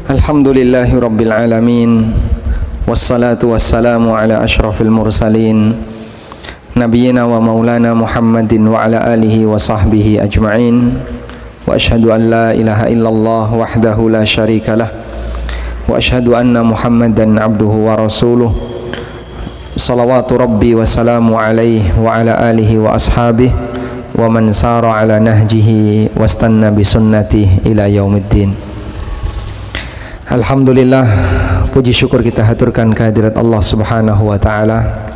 Alhamdulillahi Rabbil Alamin. Wassalatu wassalamu ala ashrafil mursalin Nabiyyina wa maulana Muhammadin wa ala alihi wa sahbihi ajma'in. Wa ashhadu an la ilaha illallah wahdahu la syarika lah. Wa ashhadu anna Muhammadan abduhu wa rasuluh. Salawatu Rabbi wa salamu alaihi wa ala alihi wa ashabihi wa man sara ala nahjihi wastanna bi sunnatihi ila yaumiddin. Alhamdulillah, puji syukur kita haturkan kehadirat Allah Subhanahu wa taala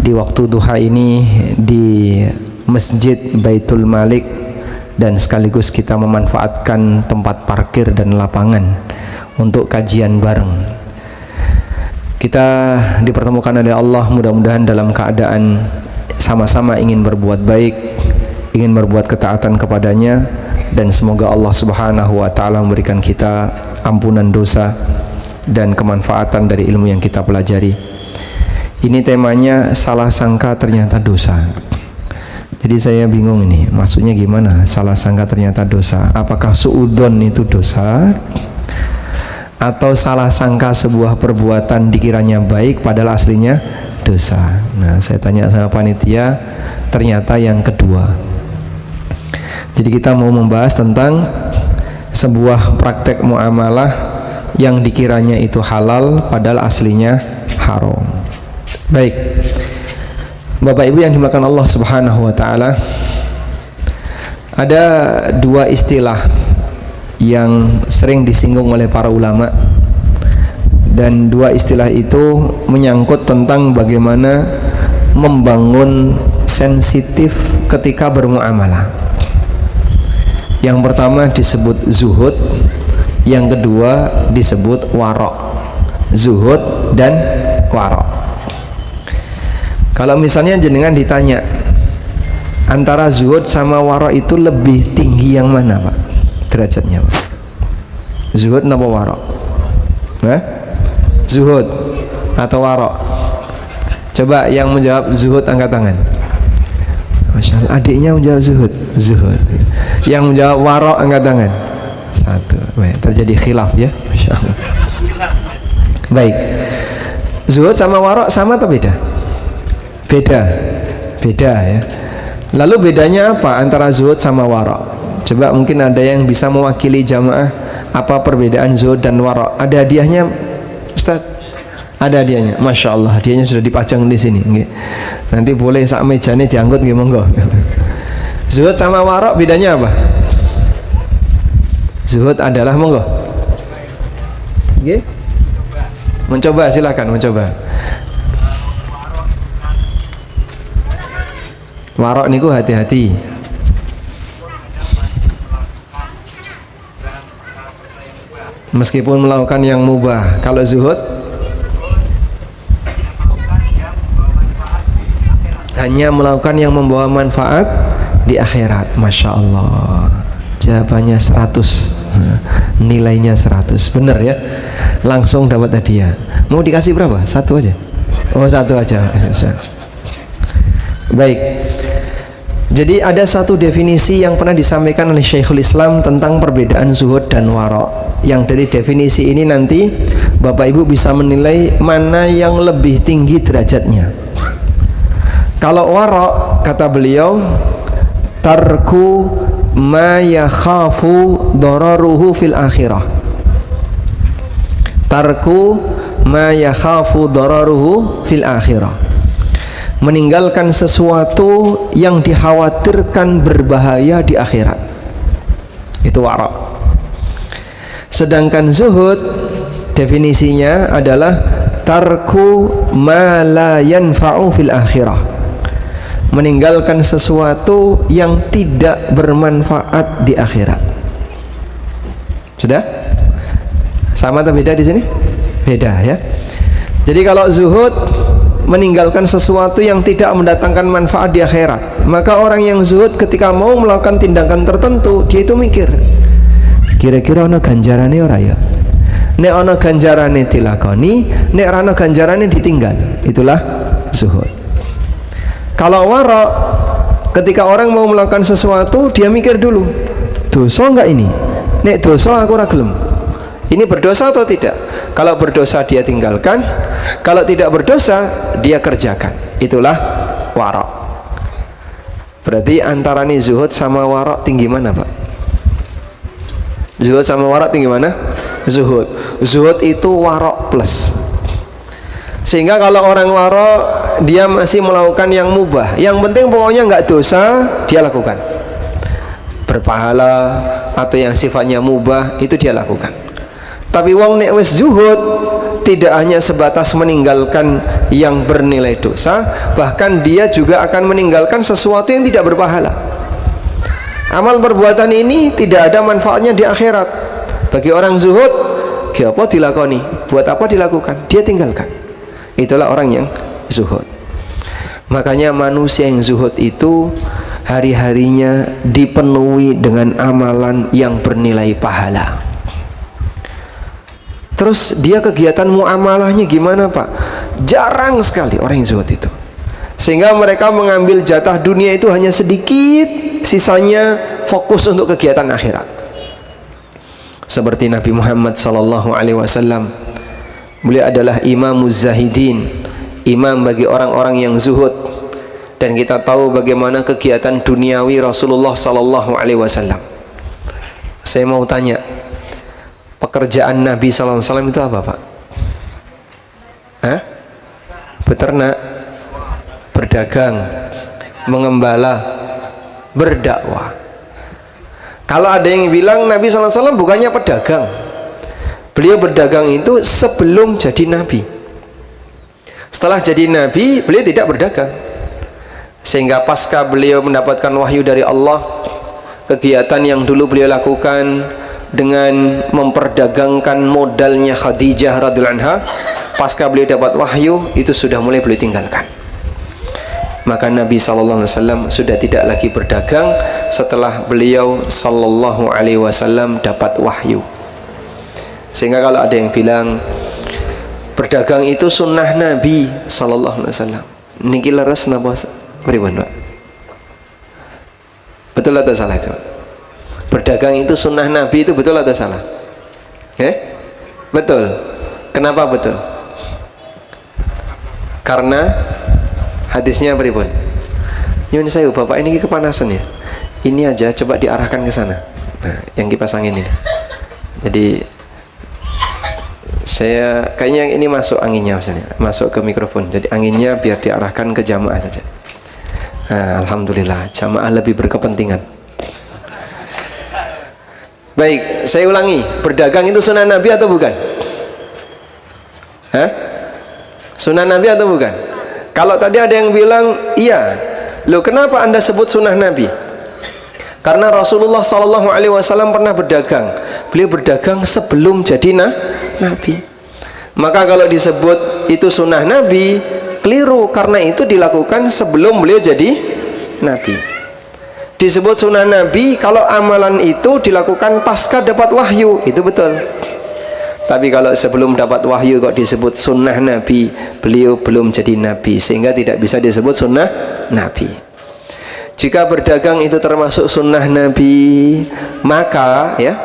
di waktu duha ini di Masjid Baitul Malik, dan sekaligus kita memanfaatkan tempat parkir dan lapangan untuk kajian bareng. Kita dipertemukan oleh Allah mudah-mudahan dalam keadaan sama-sama ingin berbuat baik, ingin berbuat ketaatan kepadanya, dan semoga Allah Subhanahu wa taala memberikan kita ampunan dosa dan kemanfaatan dari ilmu yang kita pelajari. Ini temanya salah sangka ternyata dosa. Jadi saya bingung ini, maksudnya gimana salah sangka ternyata dosa? Apakah suudzon itu dosa? Atau salah sangka sebuah perbuatan dikiranya baik padahal aslinya dosa? Nah, saya tanya sama panitia, ternyata yang kedua. Jadi kita mau membahas tentang sebuah praktek muamalah yang dikiranya itu halal padahal aslinya haram. Baik, Bapak Ibu yang dimuliakan Allah Subhanahu wa taala, ada dua istilah yang sering disinggung oleh para ulama, dan dua istilah itu menyangkut tentang bagaimana membangun sensitif ketika bermuamalah. Yang pertama disebut zuhud, yang kedua disebut warok. Zuhud dan warok. Kalau misalnya jenengan ditanya antara zuhud sama warok itu lebih tinggi yang mana, Pak? Derajatnya, Pak? Zuhud atau warok? Nah, zuhud atau warok? Coba yang menjawab zuhud angkat tangan. Masya Allah, adiknya menjawab zuhud. Zuhud. Yang menjawab warok angkat tangan. Satu. Baik, terjadi khilaf ya. Masya Allah. Baik, zuhud sama warok sama atau beda? Beda. Beda ya. Lalu bedanya apa antara zuhud sama warok? Coba mungkin ada yang bisa mewakili jamaah apa perbedaan zuhud dan warok. Ada hadiahnya, Ustaz? Ada hadiahnya. Masya Allah, hadiahnya sudah dipajang di sini. Nanti boleh sak mejanya diangkut, monggo. Zuhud sama warok bedanya apa? Zuhud adalah monggo. Mencoba, silakan mencoba. Warok niku hati-hati. Meskipun melakukan yang mubah. Kalau zuhud hanya melakukan yang membawa manfaat di akhirat. Masya Allah, jawabannya 100, nilainya 100. Bener ya, langsung dapat hadiah. Mau dikasih berapa? Satu aja? Oh, satu aja. Baik, jadi ada satu definisi yang pernah disampaikan oleh Syekhul Islam tentang perbedaan zuhud dan warok, yang dari definisi ini nanti Bapak Ibu bisa menilai mana yang lebih tinggi derajatnya. Kalau warok, kata beliau, tarku ma yakhafu dararuhu fil akhirah. Tarku ma yakhafu dararuhu fil akhirah. Meninggalkan sesuatu yang dikhawatirkan berbahaya di akhirat. Itu warok. Sedangkan zuhud definisinya adalah tarku ma la yanfa'u fil akhirah. Meninggalkan sesuatu yang tidak bermanfaat di akhirat. Sudah? Sama atau beda di sini? Beda ya. Jadi kalau zuhud meninggalkan sesuatu yang tidak mendatangkan manfaat di akhirat, maka orang yang zuhud ketika mau melakukan tindakan tertentu, dia itu mikir, kira-kira ana ganjarane ora ya? Nek ana ganjarane dilakoni, nek ora ana ganjarane ditinggal. Itulah zuhud. Kalau warok, ketika orang mau melakukan sesuatu, dia mikir dulu, dosa enggak ini? Nek dosa aku ora gelem. Ini berdosa atau tidak? Kalau berdosa dia tinggalkan, kalau tidak berdosa dia kerjakan. Itulah wara'. Berarti antara nih zuhud sama wara' tinggi mana, Pak? Zuhud sama wara' tinggi mana? Zuhud. Zuhud itu wara' plus. Sehingga kalau orang wara' dia masih melakukan yang mubah, yang penting pokoknya nggak dosa dia lakukan. Berpahala atau yang sifatnya mubah itu dia lakukan. Tapi wong nek wis zuhud tidak hanya sebatas meninggalkan yang bernilai dosa, bahkan dia juga akan meninggalkan sesuatu yang tidak berpahala. Amal perbuatan ini tidak ada manfaatnya di akhirat. Bagi orang zuhud, apa dilakoni? Buat apa dilakukan? Dia tinggalkan. Itulah orang yang zuhud. Makanya manusia yang zuhud itu hari-harinya dipenuhi dengan amalan yang bernilai pahala. Terus dia kegiatan muamalahnya gimana, Pak? Jarang sekali orang yang zuhud itu. Sehingga mereka mengambil jatah dunia itu hanya sedikit, sisanya fokus untuk kegiatan akhirat. Seperti Nabi Muhammad SAW, beliau adalah imamuz zahidin, imam bagi orang-orang yang zuhud. Dan kita tahu bagaimana kegiatan duniawi Rasulullah SAW. Saya mau tanya, pekerjaan Nabi SAW itu apa, Pak? Hah? Beternak, berdagang, mengembala, berdakwah. Kalau ada yang bilang Nabi SAW bukannya pedagang, beliau berdagang itu sebelum jadi Nabi. Setelah jadi Nabi, beliau tidak berdagang. Sehingga pasca beliau mendapatkan wahyu dari Allah, kegiatan yang dulu beliau lakukan dengan memperdagangkan modalnya Khadijah radhiyallahu anha, pasca beliau dapat wahyu itu sudah mulai beliau tinggalkan. Maka Nabi SAW sudah tidak lagi berdagang setelah beliau SAW dapat wahyu. Sehingga kalau ada yang bilang berdagang itu sunnah Nabi SAW, niki leres napa pripun, Pak? Betul atau salah itu? Berdagang itu sunnah Nabi itu betul atau salah? Betul. Kenapa betul? Karena hadisnya pripun? Nyun saya Bapak ini kepanasan ya. Ini aja coba diarahkan ke sana. Nah, yang kipas angin ini. Jadi saya kayaknya yang ini masuk anginnya misalnya, masuk ke mikrofon. Jadi anginnya biar diarahkan ke jamaah saja. Nah, alhamdulillah jamaah lebih berkepentingan. Baik, saya ulangi, berdagang itu sunnah Nabi atau bukan? Hah? Sunnah Nabi atau bukan? Kalau tadi ada yang bilang iya, loh kenapa anda sebut sunnah Nabi? Karena Rasulullah SAW pernah berdagang. Beliau berdagang sebelum jadi Nabi. Maka kalau disebut itu sunnah Nabi, keliru, karena itu dilakukan sebelum beliau jadi Nabi. Disebut sunnah Nabi kalau amalan itu dilakukan pasca dapat wahyu, itu betul. Tapi kalau sebelum dapat wahyu kok disebut sunnah Nabi, beliau belum jadi Nabi, sehingga tidak bisa disebut sunnah Nabi. Jika berdagang itu termasuk sunnah Nabi, maka ya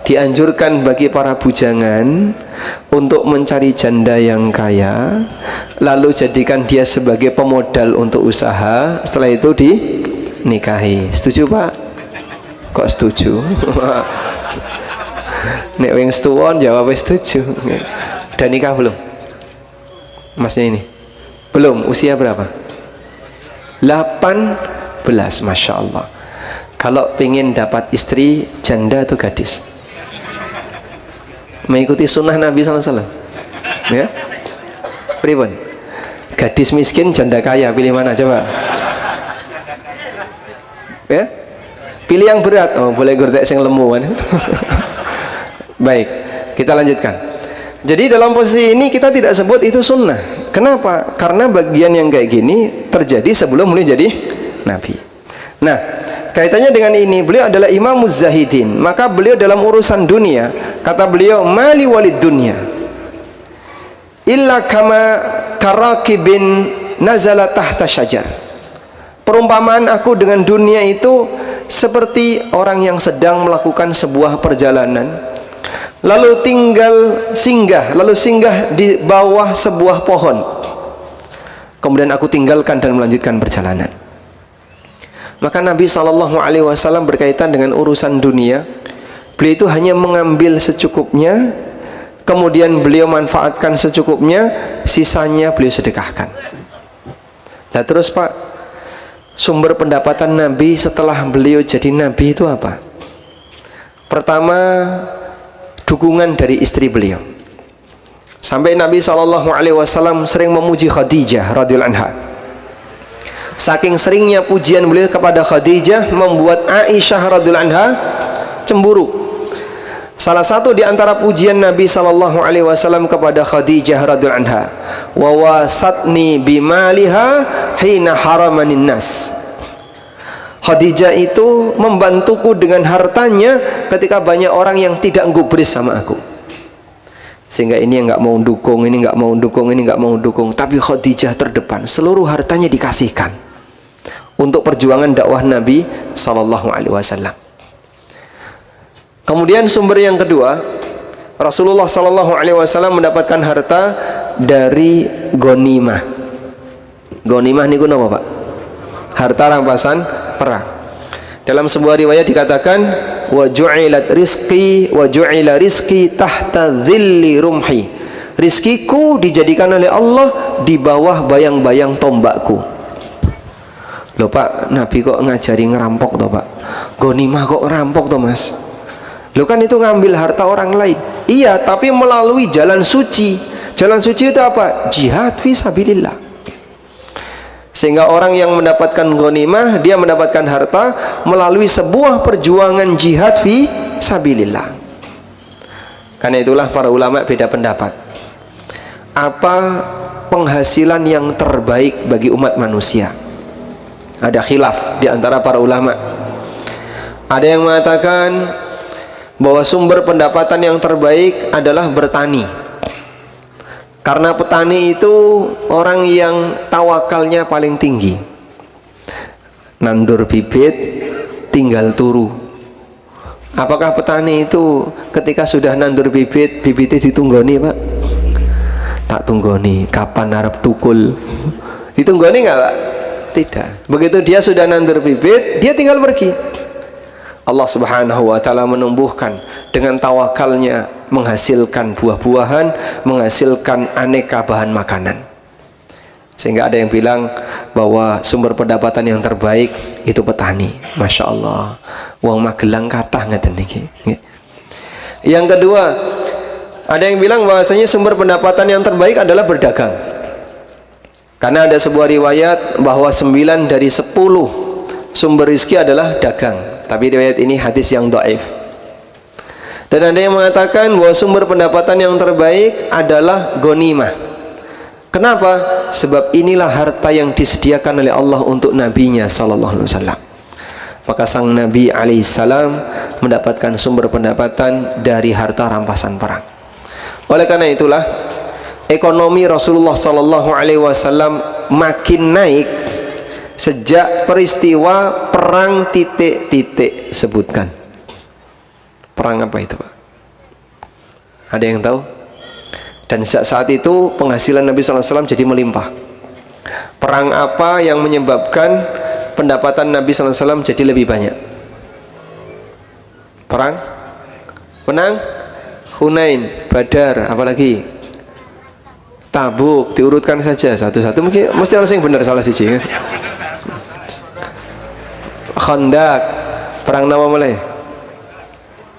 dianjurkan bagi para bujangan untuk mencari janda yang kaya, lalu jadikan dia sebagai pemodal untuk usaha, setelah itu dinikahi. Setuju, Pak? Kok setuju? Nek wing setuwon jawab setuju. Udah nikah belum? Masnya ini? Belum. Usia berapa? 18. Masya Allah. Kalau pengen dapat istri janda atau gadis, mengikuti sunnah Nabi SAW, ya. Pripun? Gadis miskin, janda kaya, pilih mana coba? Ya, pilih yang berat. Oh, boleh gordek sing lemu kan? Baik, kita lanjutkan. Jadi dalam posisi ini kita tidak sebut itu sunnah. Kenapa? Karena bagian yang kayak gini terjadi sebelum beliau jadi Nabi. Nah, kaitannya dengan ini, beliau adalah imamuz zahidin. Maka beliau dalam urusan dunia, kata beliau, mali walid dunya illa kama karakibin nazala tahta syajar. Perumpamaan aku dengan dunia itu seperti orang yang sedang melakukan sebuah perjalanan, lalu lalu singgah di bawah sebuah pohon. Kemudian aku tinggalkan dan melanjutkan perjalanan. Maka Nabi SAW berkaitan dengan urusan dunia, beliau itu hanya mengambil secukupnya, kemudian beliau manfaatkan secukupnya, sisanya beliau sedekahkan. Nah terus Pak, sumber pendapatan Nabi setelah beliau jadi Nabi itu apa? Pertama, dukungan dari istri beliau. Sampai Nabi SAW sering memuji Khadijah radhiyallahu anha. Saking seringnya pujian beliau kepada Khadijah membuat Aisyah radhiyallahu anha cemburu. Salah satu di antara pujian Nabi SAW kepada Khadijah radhiyallahu anha, wa wasatni bimaliha hina haramanin nas. Khadijah itu membantuku dengan hartanya ketika banyak orang yang tidak gubris sama aku. Sehingga ini yang nggak mau dukung, ini nggak mau dukung, ini nggak mau dukung. Tapi Khadijah terdepan, seluruh hartanya dikasihkan untuk perjuangan dakwah Nabi SAW. Kemudian sumber yang kedua, Rasulullah SAW mendapatkan harta dari ghanimah. Ghanimah niku napa Pak? Harta rampasan perang. Dalam sebuah riwayat dikatakan, wa ju'ilat rizqi wa ju'ila rizqi tahta dhilli rumhi. Rizkiku dijadikan oleh Allah di bawah bayang-bayang tombakku. Loh Pak, Nabi kok ngajari ngerampok toh Pak? Ghanimah kok ngerampok toh Mas? Loh kan itu ngambil harta orang lain. Iya, tapi melalui jalan suci. Jalan suci itu apa? Jihad fi sabilillah. Sehingga orang yang mendapatkan ghanimah, dia mendapatkan harta melalui sebuah perjuangan jihad fi sabilillah. Karena itulah para ulama beda pendapat. Apa penghasilan yang terbaik bagi umat manusia? Ada khilaf di antara para ulama. Ada yang mengatakan bahwa sumber pendapatan yang terbaik adalah bertani. Karena petani itu orang yang tawakalnya paling tinggi. Nandur bibit, tinggal turu. Apakah petani itu ketika sudah nandur bibit, bibitnya ditunggoni Pak? Tak tunggoni. Kapan harap tukul? Ditunggoni nggak Pak? Tidak. Begitu dia sudah nandur bibit, dia tinggal pergi. Allah Subhanahu wa ta'ala menumbuhkan dengan tawakalnya, menghasilkan buah-buahan, menghasilkan aneka bahan makanan. Sehingga ada yang bilang bahwa sumber pendapatan yang terbaik itu petani. Masya Allah, wong Magelang kathah ngeten niki. Yang kedua, ada yang bilang bahwasanya sumber pendapatan yang terbaik adalah berdagang. Karena ada sebuah riwayat bahwa 9 dari 10 sumber rizki adalah dagang. Tapi riwayat ini hadis yang dhaif. Dan ada yang mengatakan bahwa sumber pendapatan yang terbaik adalah ghanimah. Kenapa? Sebab inilah harta yang disediakan oleh Allah untuk nabinya sallallahu alaihi wasallam. Maka sang Nabi alaihi salam mendapatkan sumber pendapatan dari harta rampasan perang. Oleh karena itulah ekonomi Rasulullah sallallahu alaihi wasallam makin naik sejak peristiwa perang titik-titik. Sebutkan perang apa itu Pak? Ada yang tahu? Dan saat itu penghasilan Nabi SAW jadi melimpah. Perang apa yang menyebabkan pendapatan Nabi SAW jadi lebih banyak? Perang Menang Hunain, Badar, apalagi Tabuk. Diurutkan saja satu-satu, mungkin mesti harus yang benar, salah siji ya. Khandaq, perang nama mulai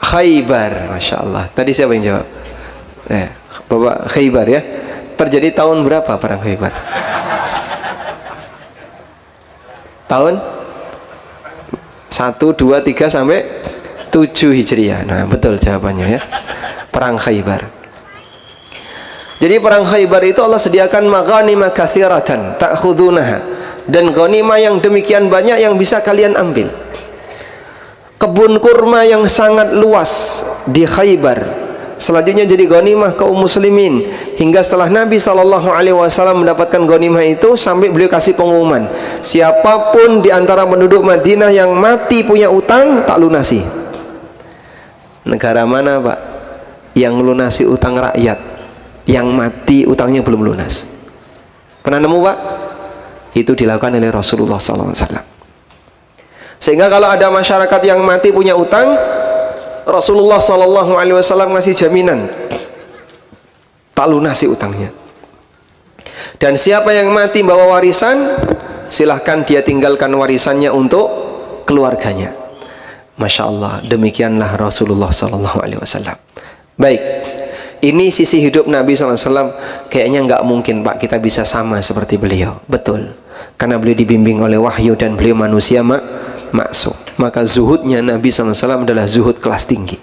Khaybar. Masya Allah, tadi siapa yang jawab? Bapak Khaybar ya. Terjadi tahun berapa perang Khaybar? Tahun 1, 2, 3 sampai 7 Hijriah. Nah betul jawabannya ya, perang Khaybar. Jadi perang Khaybar itu Allah sediakan maghanimah katsiratan ta'khudunaha, dan ghanimah yang demikian banyak yang bisa kalian ambil. Kebun kurma yang sangat luas di Khaybar selanjutnya jadi ghanimah kaum muslimin, hingga setelah Nabi SAW mendapatkan ghanimah itu sampai beliau kasih pengumuman, siapapun di antara penduduk Madinah yang mati punya utang tak lunasi. Negara mana Pak? yang melunasi utang rakyat, yang mati utangnya belum lunas. Pernah nemu Pak? Itu dilakukan oleh Rasulullah SAW. Sehingga kalau ada masyarakat yang mati punya utang, Rasulullah SAW ngasih jaminan tak lunasi utangnya. Dan siapa yang mati bawa warisan, silahkan dia tinggalkan warisannya untuk keluarganya. Masya Allah, demikianlah Rasulullah SAW. Baik, ini sisi hidup Nabi SAW. Kayaknya nggak mungkin Pak kita bisa sama seperti beliau. Betul, karena beliau dibimbing oleh wahyu dan beliau manusia maksum. Maka zuhudnya Nabi SAW adalah zuhud kelas tinggi.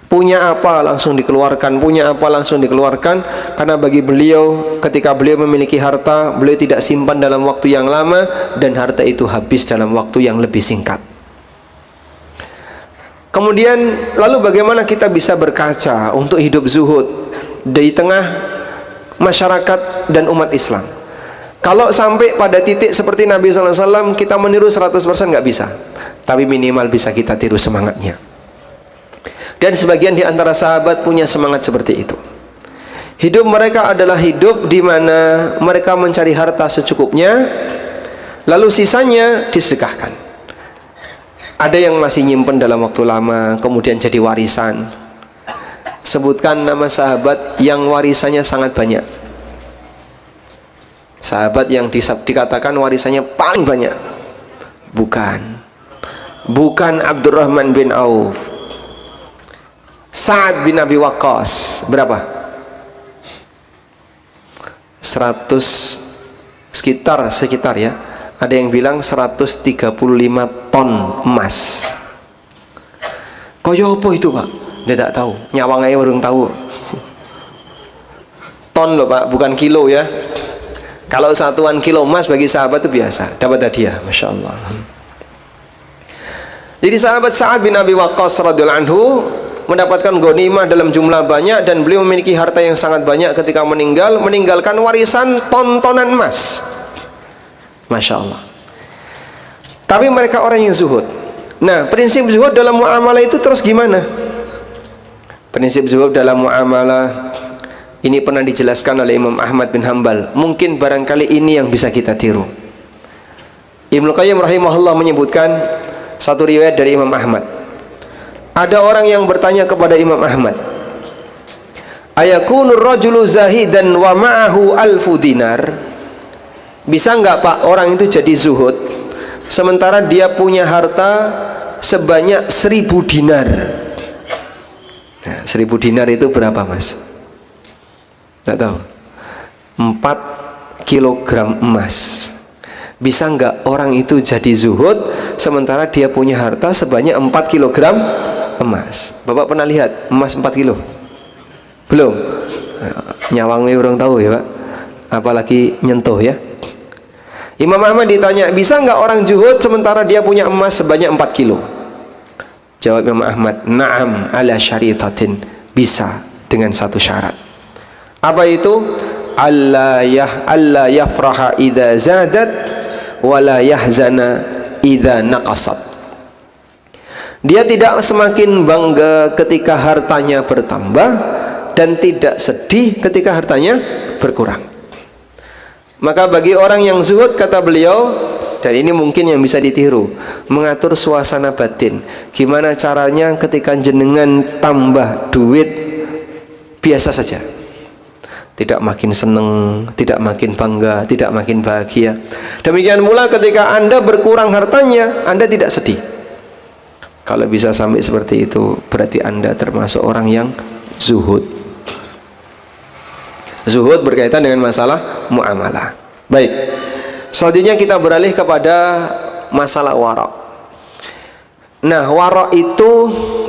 Punya apa langsung dikeluarkan, punya apa langsung dikeluarkan. Karena bagi beliau, ketika beliau memiliki harta, beliau tidak simpan dalam waktu yang lama, dan harta itu habis dalam waktu yang lebih singkat. Kemudian lalu bagaimana kita bisa berkaca untuk hidup zuhud di tengah masyarakat dan umat Islam? Kalau sampai pada titik seperti Nabi SAW, kita meniru 100% nggak bisa, tapi minimal bisa kita tiru semangatnya. Dan sebagian di antara sahabat punya semangat seperti itu. Hidup mereka adalah hidup di mana mereka mencari harta secukupnya, lalu sisanya disedekahkan. Ada yang masih nyimpen dalam waktu lama, kemudian jadi warisan. Sebutkan nama sahabat yang warisannya sangat banyak. Sahabat yang dikatakan warisannya paling banyak. Bukan Abdurrahman bin Auf. Sa'ad bin Abi Waqqas. Berapa? 100 sekitar ya. Ada yang bilang 135 ton emas. Koyo apa itu Pak? Dia tak tahu. Nyawang aja urung tahu. Ton loh Pak, bukan kilo ya. Kalau satuan kilo emas bagi sahabat itu biasa, dapat hadiah, Masya Allah. Jadi sahabat Sa'ad bin Abi Waqqas radhiyallahu anhu mendapatkan ghanimah dalam jumlah banyak, dan beliau memiliki harta yang sangat banyak ketika meninggalkan warisan ton-tonan emas. Masya Allah. Tapi mereka orang yang zuhud. Nah, prinsip zuhud dalam muamalah itu terus gimana? Prinsip zuhud dalam muamalah ini pernah dijelaskan oleh Imam Ahmad bin Hanbal. Mungkin barangkali ini yang bisa kita tiru. Ibnu Qayyim rahimahullah menyebutkan satu riwayat dari Imam Ahmad. Ada orang yang bertanya kepada Imam Ahmad, ayakunur rajulu zahidan wa ma'ahu alfu dinar? Bisa nggak Pak orang itu jadi zuhud sementara dia punya harta sebanyak 1000 dinar? Nah, 1000 dinar itu berapa Mas? Nggak tahu. 4 kilogram emas. Bisa nggak orang itu jadi zuhud sementara dia punya harta sebanyak 4 kilogram emas? Bapak pernah lihat emas 4 kilo? Belum? Nyawangnya orang tahu ya Pak, apalagi nyentuh ya. Imam Ahmad ditanya, bisa nggak orang zuhud sementara dia punya emas sebanyak 4 kilo? Jawab Imam Ahmad, na'am ala syaritatin. Bisa, dengan satu syarat. Apa itu? Allah yafraha idza zadat wala yahzana idza naqasat. Dia tidak semakin bangga ketika hartanya bertambah, dan tidak sedih ketika hartanya berkurang. Maka bagi orang yang zuhud, kata beliau, dan ini mungkin yang bisa ditiru, mengatur suasana batin. Gimana caranya ketika jenengan tambah duit biasa saja, tidak makin seneng, tidak makin bangga, tidak makin bahagia. Demikian pula ketika Anda berkurang hartanya, Anda tidak sedih. Kalau bisa sampai seperti itu, berarti Anda termasuk orang yang zuhud. Zuhud berkaitan dengan masalah muamalah. Baik, selanjutnya kita beralih kepada masalah wara'. Nah, wara' itu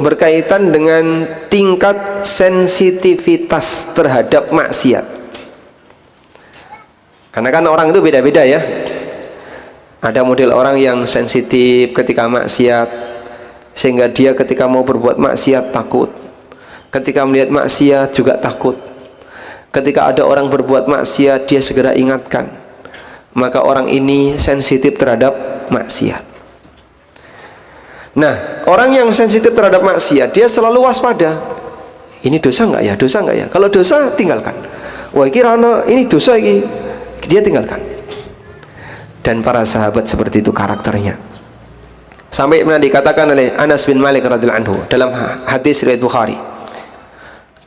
berkaitan dengan tingkat sensitivitas terhadap maksiat. Karena kan orang itu beda-beda ya. Ada model orang yang sensitif ketika maksiat, sehingga dia ketika mau berbuat maksiat takut. Ketika melihat maksiat juga takut. Ketika ada orang berbuat maksiat, dia segera ingatkan. Maka orang ini sensitif terhadap maksiat. Nah, orang yang sensitif terhadap maksiat, dia selalu waspada. ini dosa nggak ya, dosa nggak ya? Kalau dosa tinggalkan. Wah ini dosa ini, dia tinggalkan. Dan para sahabat seperti itu karakternya. Sampai pernah dikatakan oleh Anas bin Malik radhiyallahu anhu dalam hadis riwayat Bukhari.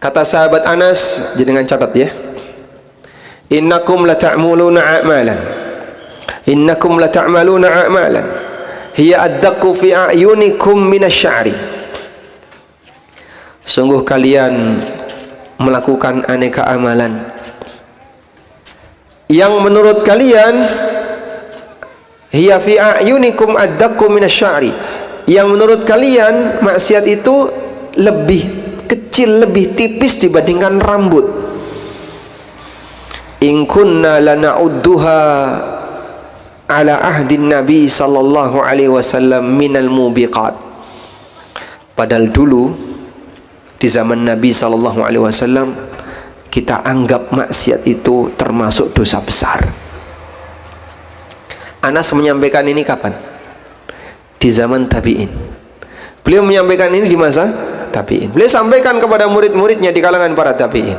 Kata sahabat Anas, jangan catat ya. Innakum lata'maluna a'malan. Innakum lata'maluna a'malan. Hiya addaqu fi a'yunikum minasy-sya'ri. Sungguh kalian melakukan aneka amalan yang menurut kalian hiya fi a'yunikum addaqu minasy-sya'ri, yang menurut kalian maksiat itu lebih kecil, lebih tipis dibandingkan rambut. In kunna lana'udduha ala ahdin Nabi sallallahu alaihi wasallam minal mubiqat. Padahal dulu di zaman Nabi sallallahu alaihi wasallam kita anggap maksiat itu termasuk dosa besar. Anas menyampaikan ini kapan? Di zaman tabi'in. Beliau menyampaikan ini di masa tabi'in. Beliau sampaikan kepada murid-muridnya di kalangan para tabi'in.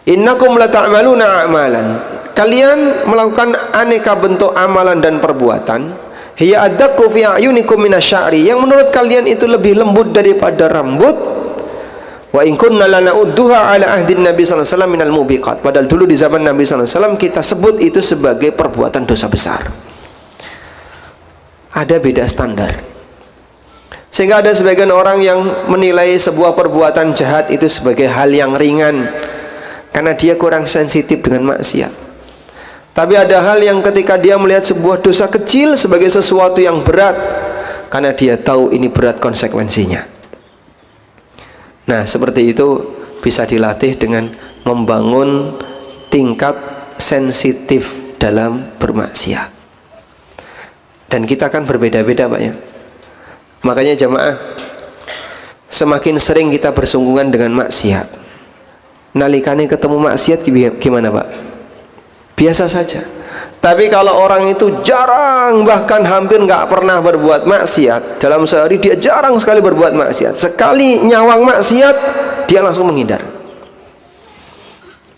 Innakum lata'maluna a'malan. Kalian melakukan aneka bentuk amalan dan perbuatan. Hiya addaqu fi a'yunikum minasy-sya'ri, yang menurut kalian itu lebih lembut daripada rambut. Wa in kunna lana'udduha ala ahdin Nabi sallallahu alaihi wasallam minal mubiqat. Padahal dulu di zaman Nabi sallallahu alaihi wasallam kita sebut itu sebagai perbuatan dosa besar. Ada beda standar. Sehingga ada sebagian orang yang menilai sebuah perbuatan jahat itu sebagai hal yang ringan karena dia kurang sensitif dengan maksiat. Tapi ada hal yang ketika dia melihat sebuah dosa kecil sebagai sesuatu yang berat karena dia tahu ini berat konsekuensinya. Nah, seperti itu bisa dilatih dengan membangun tingkat sensitif dalam bermaksiat. Dan kita kan berbeda-beda, Pak ya. Makanya jamaah, semakin sering kita bersungguhan dengan maksiat, nalikane ketemu maksiat gimana, Pak? Biasa saja. Tapi kalau orang itu jarang, bahkan hampir nggak pernah berbuat maksiat, dalam sehari dia jarang sekali berbuat maksiat, sekali nyawang maksiat dia langsung menghindar.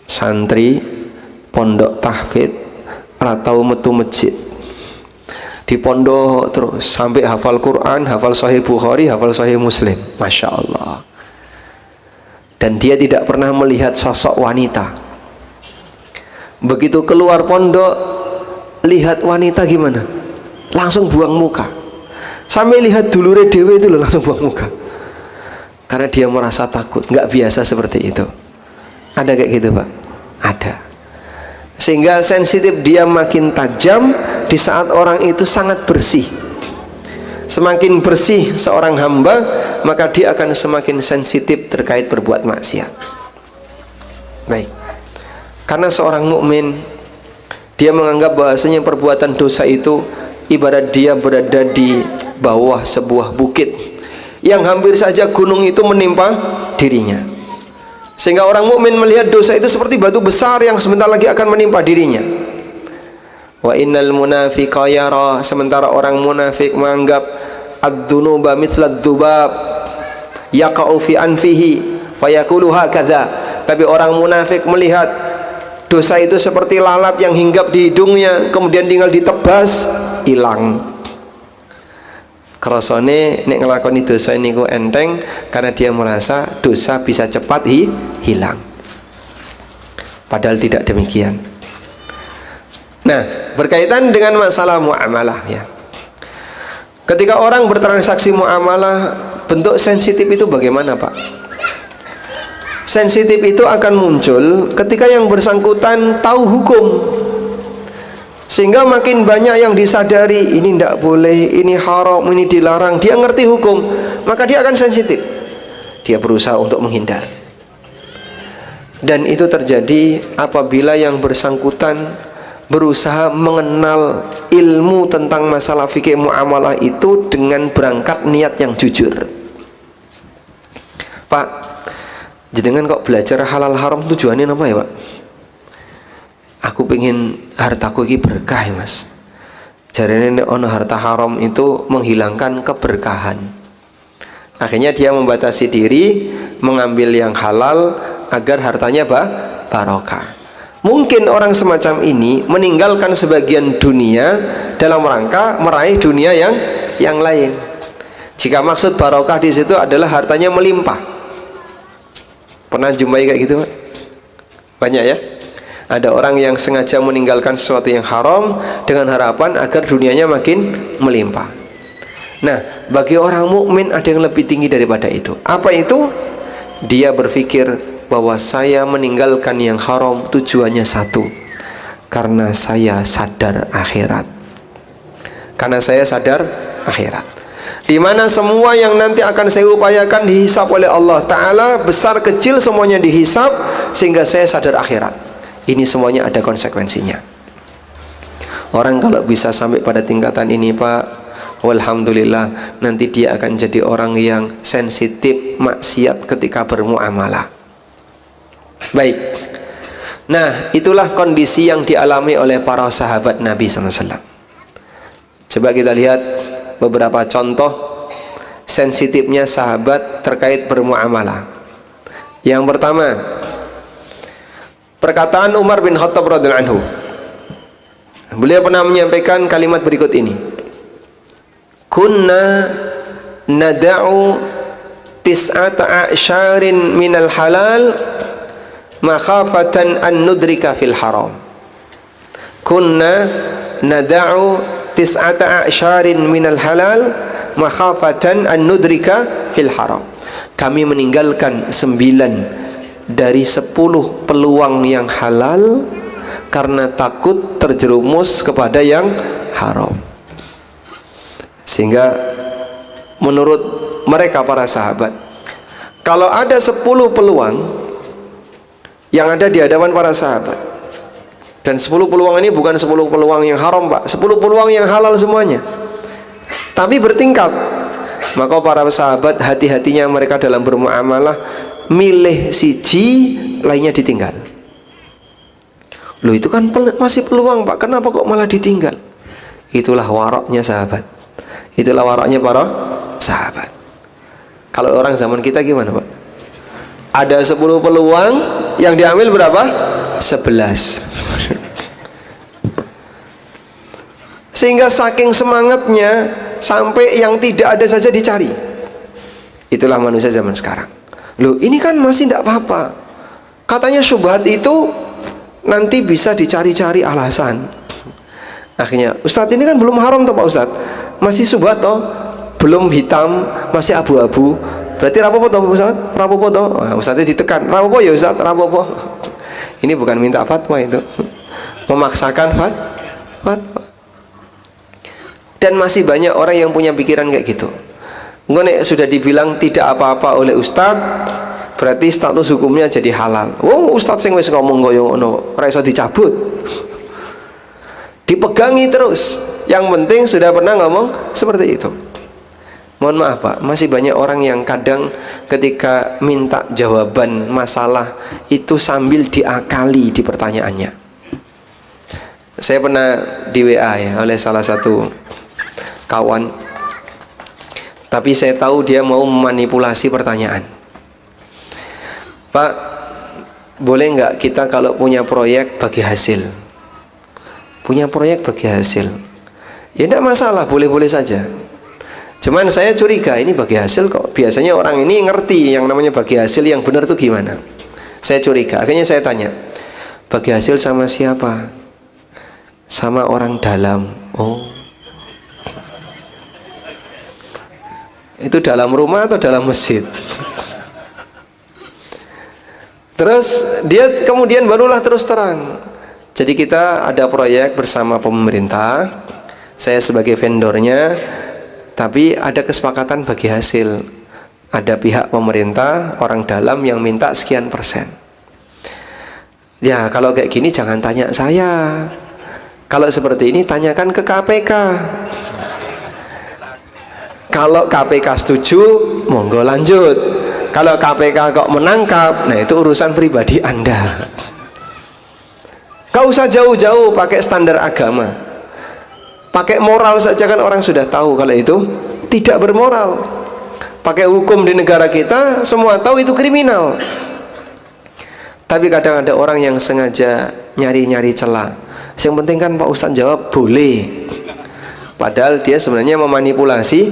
Santri pondok tahfidz atau metu masjid, di pondok terus sampai hafal Quran, hafal Sahih Bukhari, hafal Sahih Muslim, Masya Allah. Dan dia tidak pernah melihat sosok wanita. Begitu keluar pondok, lihat wanita gimana? Langsung buang muka. Sampai lihat dulure dewe itu loh, langsung buang muka. Karena dia merasa takut, nggak biasa seperti itu. Ada kayak gitu, Pak? Ada. Sehingga sensitif dia makin tajam di saat orang itu sangat bersih. Semakin bersih seorang hamba, maka dia akan semakin sensitif terkait berbuat maksiat. Baik. Karena seorang mukmin dia menganggap bahwasanya perbuatan dosa itu ibarat dia berada di bawah sebuah bukit yang hampir saja gunung itu menimpa dirinya. Sehingga orang mukmin melihat dosa itu seperti batu besar yang sebentar lagi akan menimpa dirinya. Wa innal munafiqa yara, sementara orang munafik menganggap adz-dzunuba mithla adz-dzubab yaqa'u fi anfihi wa yaqulu hakadha. Tapi orang munafik melihat dosa itu seperti lalat yang hinggap di hidungnya, kemudian tinggal ditebas, hilang. Kerasane nek nglakoni dosa niku enteng karena dia merasa dosa bisa cepat hilang. Padahal tidak demikian. Nah, berkaitan dengan masalah muamalah ya. Ketika orang bertransaksi muamalah, bentuk sensitif itu bagaimana, Pak? Sensitif itu akan muncul ketika yang bersangkutan tahu hukum. Sehingga makin banyak yang disadari ini tidak boleh, ini haram, ini dilarang. Dia ngerti hukum, maka dia akan sensitif. Dia berusaha untuk menghindar. Dan itu terjadi apabila yang bersangkutan berusaha mengenal ilmu tentang masalah fikih muamalah itu dengan berangkat niat yang jujur. Pak, jenengan kok belajar halal haram tujuannya apa ya, Pak? Aku pengen hartaku ini berkah ya, Mas. Jarene nek ono harta haram itu menghilangkan keberkahan. Akhirnya dia membatasi diri, mengambil yang halal agar hartanya barokah. Mungkin orang semacam ini meninggalkan sebagian dunia dalam rangka meraih dunia yang lain. Jika maksud barokah di situ adalah hartanya melimpah. Pernah jumpai kayak gitu, Pak? Banyak ya. Ada orang yang sengaja meninggalkan sesuatu yang haram dengan harapan agar dunianya makin melimpah. Nah, bagi orang mukmin ada yang lebih tinggi daripada itu. Apa itu? Dia berpikir bahwa saya meninggalkan yang haram tujuannya satu, karena saya sadar akhirat. Karena saya sadar akhirat, di mana semua yang nanti akan saya upayakan dihisap oleh Allah Ta'ala, besar kecil semuanya dihisap, sehingga saya sadar akhirat. Ini semuanya ada konsekuensinya. Orang kalau bisa sampai pada tingkatan ini, Pak, walhamdulillah, nanti dia akan jadi orang yang sensitif maksiat ketika bermuamalah. Baik. Nah, itulah kondisi yang dialami oleh para sahabat Nabi SAW. Coba kita lihat beberapa contoh sensitifnya sahabat terkait bermuamalah. Yang pertama, perkataan Umar bin Khattab radhiyallahu anhu. Beliau pernah menyampaikan kalimat berikut ini. Kunna nada'u tis'ata a'syarin minal halal makhafatan an nudrika fil haram. Kunna nada'u tis'ata a'syarin minal halal makhafatan an nudrika fil haram. Kami meninggalkan 9 dari 10 peluang yang halal karena takut terjerumus kepada yang haram. Sehingga menurut mereka para sahabat, kalau ada 10 peluang yang ada di hadapan para sahabat, dan 10 peluang ini bukan 10 peluang yang haram, Pak, 10 peluang yang halal semuanya, tapi bertingkat, maka para sahabat hati-hatinya mereka dalam bermuamalah, milih siji, lainnya ditinggal. Loh, itu kan masih peluang, Pak, kenapa kok malah ditinggal? Itulah waroknya sahabat. Itulah waroknya para sahabat. Kalau orang zaman kita gimana, Pak? Ada 10 peluang, yang diambil berapa? 11. Sehingga saking semangatnya sampai yang tidak ada saja dicari. Itulah manusia zaman sekarang. Loh, ini kan masih tidak apa-apa. Katanya syubhat itu nanti bisa dicari-cari alasan. Akhirnya, Ustadz ini kan belum haram toh Pak Ustadz, masih syubhat toh, belum hitam, masih abu-abu. Berarti rapopo toh Ustadz? Rapopo toh? Nah, Ustadznya ditekan, rapopo ya Ustadz, rapopo. Ini bukan minta fatwa itu, memaksakan fatwa. Dan masih banyak orang yang punya pikiran kayak gitu. Nek sudah dibilang tidak apa-apa oleh Ustadz, berarti status hukumnya jadi halal. Oh, Ustadz sing wis ngomong koyo ngono, ora iso dicabut. Dipegangi terus. Yang penting sudah pernah ngomong seperti itu. Mohon maaf, Pak, masih banyak orang yang kadang ketika minta jawaban masalah itu sambil diakali di pertanyaannya. Saya pernah di WA ya oleh salah satu kawan, tapi saya tahu dia mau memanipulasi pertanyaan. Pak, boleh nggak kita kalau punya proyek bagi hasil? Punya proyek bagi hasil? Ya tidak masalah, boleh-boleh saja. Cuman saya curiga ini bagi hasil kok. Biasanya orang ini ngerti yang namanya bagi hasil yang benar itu gimana. Saya curiga. Akhirnya saya tanya, bagi hasil sama siapa? Sama orang dalam. Oh, itu dalam rumah atau dalam masjid? Terus dia kemudian barulah terus terang. Jadi kita ada proyek bersama pemerintah, saya sebagai vendornya, tapi ada kesepakatan bagi hasil. Ada pihak pemerintah, orang dalam yang minta sekian persen. Ya kalau kayak gini jangan tanya saya. Kalau seperti ini tanyakan ke KPK. Kalau KPK setuju, monggo lanjut. Kalau KPK kok menangkap, nah itu urusan pribadi Anda. Gak usah jauh-jauh pakai standar agama, pakai moral saja kan orang sudah tahu kalau itu tidak bermoral. pakai hukum di negara kita, semua tahu itu kriminal. Tapi kadang ada orang yang sengaja nyari-nyari celah. Yang penting kan Pak Ustadz jawab boleh, padahal dia sebenarnya memanipulasi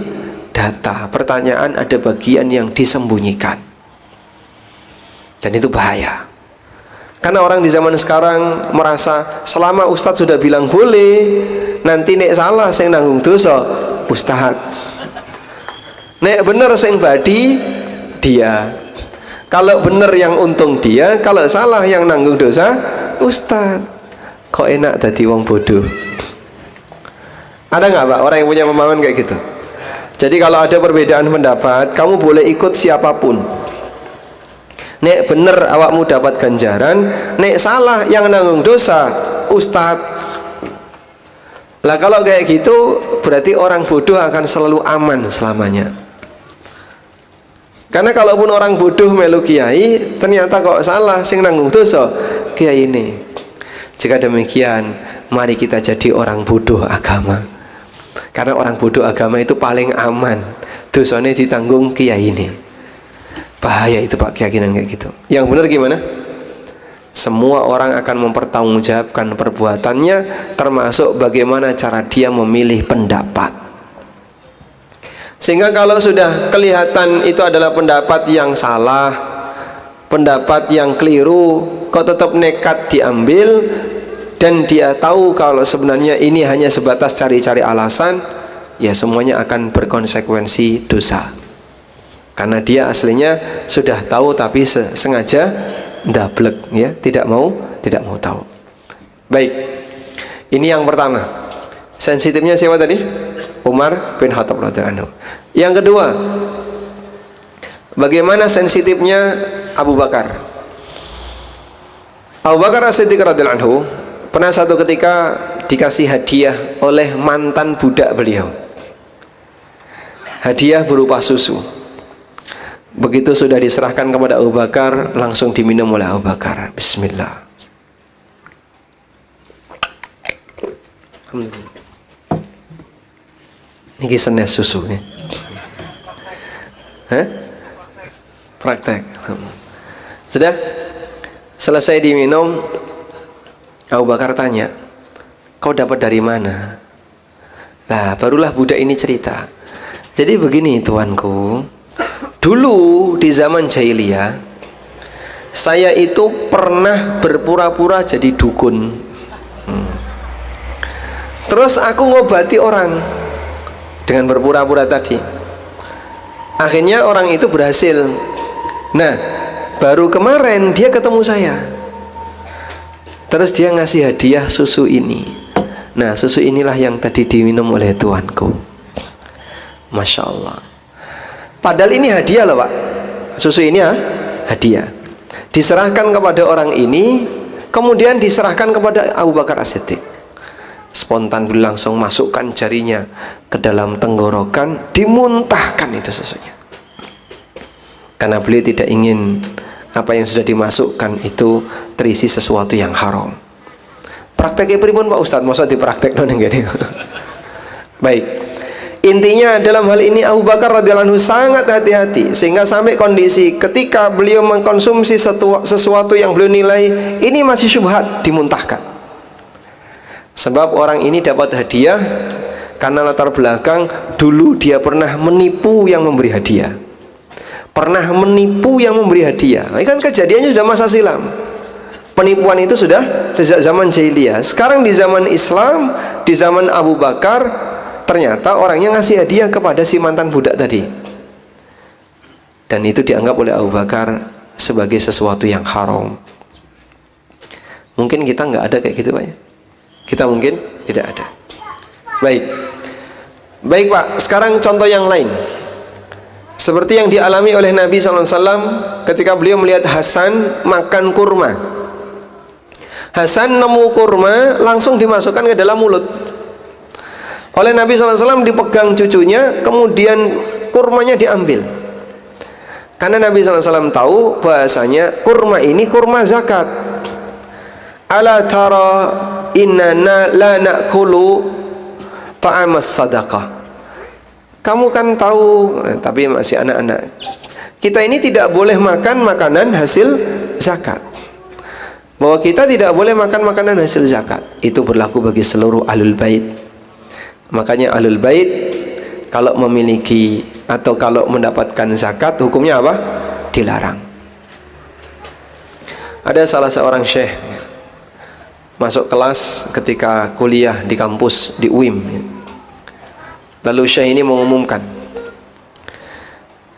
data. Pertanyaan ada bagian yang disembunyikan, dan itu bahaya. Karena orang di zaman sekarang merasa selama Ustadz sudah bilang boleh, nanti nek salah sing nanggung dosa Ustadz, nek bener sing badi dia, kalau bener yang untung dia, kalau salah yang nanggung dosa Ustadz. Kok enak tadi wong bodoh? Ada nggak Pak orang yang punya pemahaman kayak gitu? Jadi kalau ada perbedaan pendapat, kamu boleh ikut siapapun. Nek bener awakmu dapat ganjaran, nek salah yang nanggung dosa Ustadz. Lah kalau kayak gitu berarti orang bodoh akan selalu aman selamanya. Karena kalaupun orang bodoh melu kiai, ternyata kok salah sing nanggung dosa kiai ini. Jika demikian, mari kita jadi orang bodoh agama. Karena orang bodoh agama itu paling aman, dosanya ditanggung kiai ini. Bahaya itu Pak, keyakinan kayak gitu. Yang benar gimana? Semua orang akan mempertanggungjawabkan perbuatannya, termasuk bagaimana cara dia memilih pendapat. Sehingga kalau sudah kelihatan itu adalah pendapat yang salah, pendapat yang keliru, kok tetap nekat diambil, dan dia tahu kalau sebenarnya ini hanya sebatas cari-cari alasan, ya semuanya akan berkonsekuensi dosa. Karena dia aslinya sudah tahu tapi sengaja ndablek, ya, tidak mau tahu. Baik, ini yang pertama. Sensitifnya siapa tadi? Umar bin Khattab radhiyallahu anhu. Yang kedua, bagaimana sensitifnya Abu Bakar? Abu Bakar As-Siddiq radhiyallahu anhu pernah satu ketika dikasih hadiah oleh mantan budak beliau. Hadiah berupa susu. Begitu sudah diserahkan kepada Abu Bakar, langsung diminum oleh Abu Bakar. Bismillah. Ini senes susunya. Praktek. Sudah selesai diminum, Abu Bakar tanya, kau dapat dari mana? Lah barulah budak ini cerita. Jadi begini tuanku, dulu di zaman jahiliyah saya itu pernah berpura-pura jadi dukun. Terus aku ngobati orang dengan berpura-pura tadi. Akhirnya orang itu berhasil. Nah, baru kemarin dia ketemu saya. Terus dia ngasih hadiah susu ini. Nah, susu inilah yang tadi diminum oleh tuanku. Masya Allah. Padahal ini hadiah loh Pak. Susu ini hadiah. Diserahkan kepada orang ini, kemudian diserahkan kepada Abu Bakar As-Siddiq. Spontan beliau langsung masukkan jarinya ke dalam tenggorokan, dimuntahkan itu susunya. Karena beliau tidak ingin apa yang sudah dimasukkan itu terisi sesuatu yang haram. Prakteknya pripun Pak Ustadz? Masa dipraktek dong enggak? Baik. Intinya dalam hal ini Abu Bakar radhiyallahu anhu sangat hati-hati, sehingga sampai kondisi ketika beliau mengkonsumsi sesuatu yang beliau nilai ini masih syubhat, dimuntahkan. Sebab orang ini dapat hadiah karena latar belakang dulu dia pernah menipu yang memberi hadiah. Pernah menipu yang memberi hadiah. Ini kan kejadiannya sudah masa silam. Penipuan itu sudah sejak zaman jahiliyah. Sekarang di zaman Islam, di zaman Abu Bakar, ternyata orangnya ngasih hadiah kepada si mantan budak tadi, dan itu dianggap oleh Abu Bakar sebagai sesuatu yang haram. Mungkin kita nggak ada kayak gitu Pak ya? Kita mungkin tidak ada. Baik Pak, sekarang contoh yang lain, seperti yang dialami oleh Nabi SAW ketika beliau melihat Hasan makan kurma. Hasan nemu kurma, langsung dimasukkan ke dalam mulut oleh Nabi SAW, dipegang cucunya, kemudian kurmanya diambil. Karena Nabi SAW tahu bahasanya kurma ini kurma zakat. Ala tara inna la na'kulu ta'amas sadaqah. Kamu kan tahu, tapi masih anak-anak. Kita ini tidak boleh makan makanan hasil zakat. Bahwa kita tidak boleh makan makanan hasil zakat. Itu berlaku bagi seluruh ahlul bait. Makanya ahlul bait kalau memiliki atau kalau mendapatkan zakat, hukumnya apa? Dilarang. Ada salah seorang syekh masuk kelas ketika kuliah di kampus di UIM. Lalu syekh ini mengumumkan,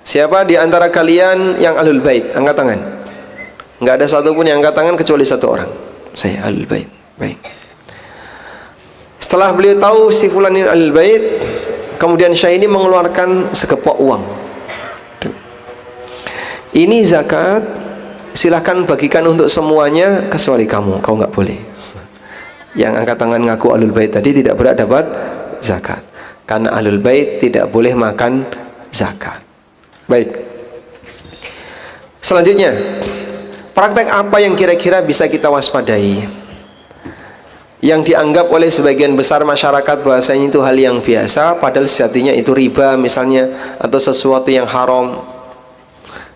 siapa di antara kalian yang ahlul bait? Angkat tangan. Enggak ada satupun yang angkat tangan kecuali satu orang. Saya ahlul bait. Baik. Setelah beliau tahu si fulan ini ahlul bait, kemudian syekh ini mengeluarkan sekepok uang. Ini zakat, silahkan bagikan untuk semuanya kecuali kamu. Kau nggak boleh. Yang angkat tangan ngaku ahlul bait tadi tidak berhak dapat zakat, karena ahlul bait tidak boleh makan zakat. Baik. Selanjutnya, praktek apa yang kira-kira bisa kita waspadai, yang dianggap oleh sebagian besar masyarakat bahasanya itu hal yang biasa, padahal sejatinya itu riba misalnya, atau sesuatu yang haram.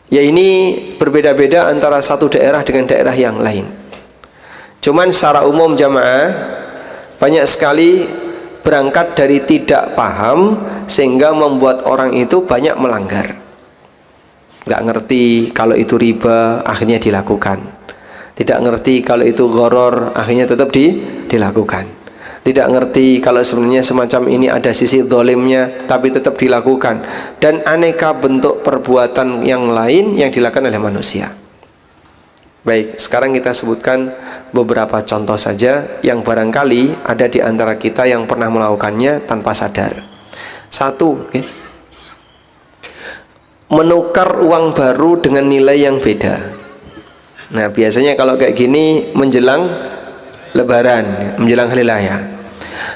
Ya, ini berbeda-beda antara satu daerah dengan daerah yang lain. Cuman secara umum jamaah, banyak sekali berangkat dari tidak paham sehingga membuat orang itu banyak melanggar. Nggak ngerti kalau itu riba, akhirnya dilakukan. Tidak ngerti kalau itu gharar, akhirnya tetap dilakukan. Tidak ngerti kalau sebenarnya semacam ini ada sisi zalimnya, tapi tetap dilakukan. Dan aneka bentuk perbuatan yang lain yang dilakukan oleh manusia. Baik, sekarang kita sebutkan beberapa contoh saja yang barangkali ada di antara kita yang pernah melakukannya tanpa sadar. Satu, okay, menukar uang baru dengan nilai yang beda. Nah, biasanya kalau kayak gini menjelang Lebaran, menjelang hari raya.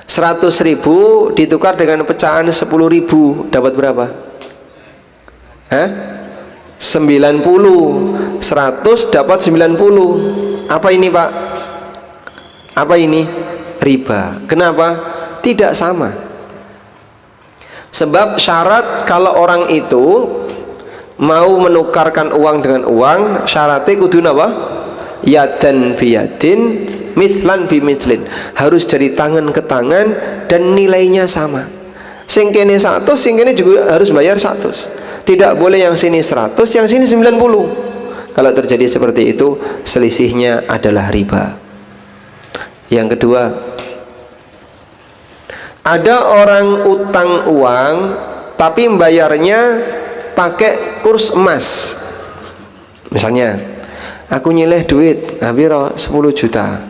100.000 ditukar dengan pecahan 10.000, dapat berapa? 90. 100 dapat 90. Apa ini, Pak? Apa ini? Riba. Kenapa? Tidak sama. Sebab syarat kalau orang itu mau menukarkan uang dengan uang, syaratnya kudu apa? Yadan biyadin, mithlan bimithlin. Harus dari tangan ke tangan dan nilainya sama. Sing kene 100, sing kene juga harus bayar 100. Tidak boleh yang sini 100, yang sini 90. Kalau terjadi seperti itu, selisihnya adalah riba. Yang kedua, ada orang utang uang tapi bayarnya pakai kurs emas. Misalnya, aku nyileh duit, habis 10 juta.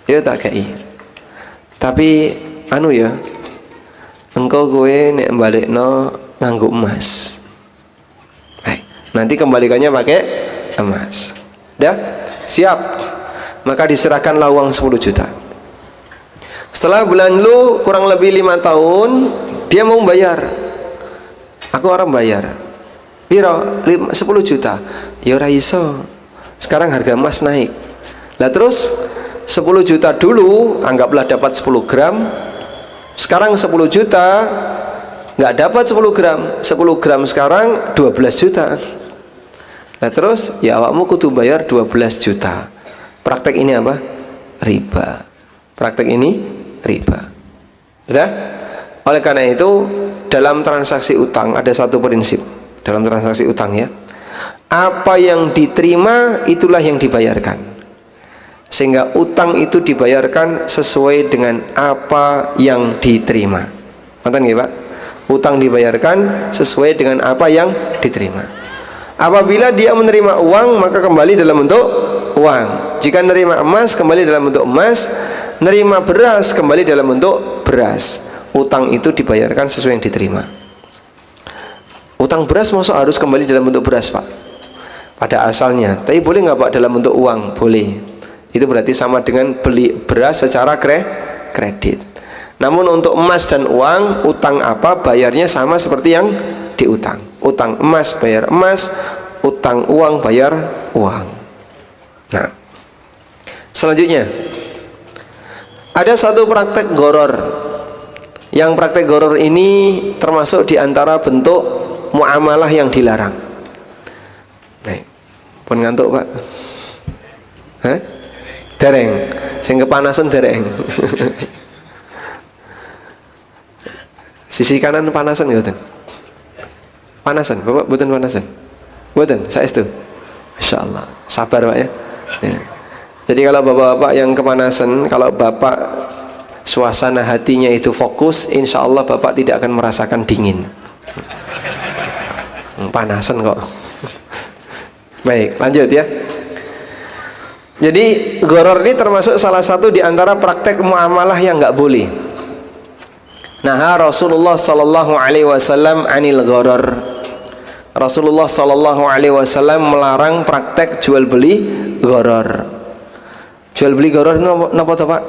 Ya tak kei. Tapi anu ya, engkau gue nek balikno nganggo emas. Baik, nanti kembalikannya pakai emas. Dah? Siap. Maka diserahkanlah uang 10 juta. Setelah bulan lu kurang lebih 5 tahun, dia mau bayar. Aku orang bayar. Piro? 10 juta. Ya ora iso. Sekarang harga emas naik. Lah terus 10 juta dulu anggaplah dapat 10 gram. Sekarang 10 juta nggak dapat 10 gram. 10 gram sekarang 12 juta. Nah terus ya awakmu kudu bayar 12 juta. Praktek ini apa? Riba. Praktek ini riba. Sudah? Oleh karena itu dalam transaksi utang ada satu prinsip. Dalam transaksi utang ya, apa yang diterima itulah yang dibayarkan. Sehingga utang itu dibayarkan sesuai dengan apa yang diterima. Ngerti nggih, Pak? Utang dibayarkan sesuai dengan apa yang diterima. Apabila dia menerima uang, maka kembali dalam bentuk uang. Jika menerima emas, kembali dalam bentuk emas. Menerima beras, kembali dalam bentuk beras. Utang itu dibayarkan sesuai yang diterima. Utang beras masuk harus kembali dalam bentuk beras, Pak, pada asalnya. Tapi boleh nggak, Pak, dalam bentuk uang? Boleh. Itu berarti sama dengan beli beras secara kredit. Namun untuk emas dan uang, utang apa bayarnya sama seperti yang diutang. Utang emas bayar emas, utang uang bayar uang. Nah, selanjutnya ada satu praktek gharar. Yang praktek goror ini termasuk diantara bentuk muamalah yang dilarang. Baik, pun ngantuk Pak? Hah? Dereng, sing kepanasan dereng. Sisi kanan panasan nggak? Panasan, Bapak buatan panasan? Buatan, saya itu. Masya Allah, sabar Pak ya. Jadi kalau bapak-bapak yang kepanasan, kalau bapak suasana hatinya itu fokus, insya Allah bapak tidak akan merasakan dingin. Panasan kok. Baik, lanjut ya. Jadi goror ini termasuk salah satu di antara praktek muamalah yang nggak boleh. Nah, Rasulullah Sallallahu Alaihi Wasallam anil goror. Rasulullah Sallallahu Alaihi Wasallam melarang praktek jual beli goror. Jual beli goror itu apa Pak?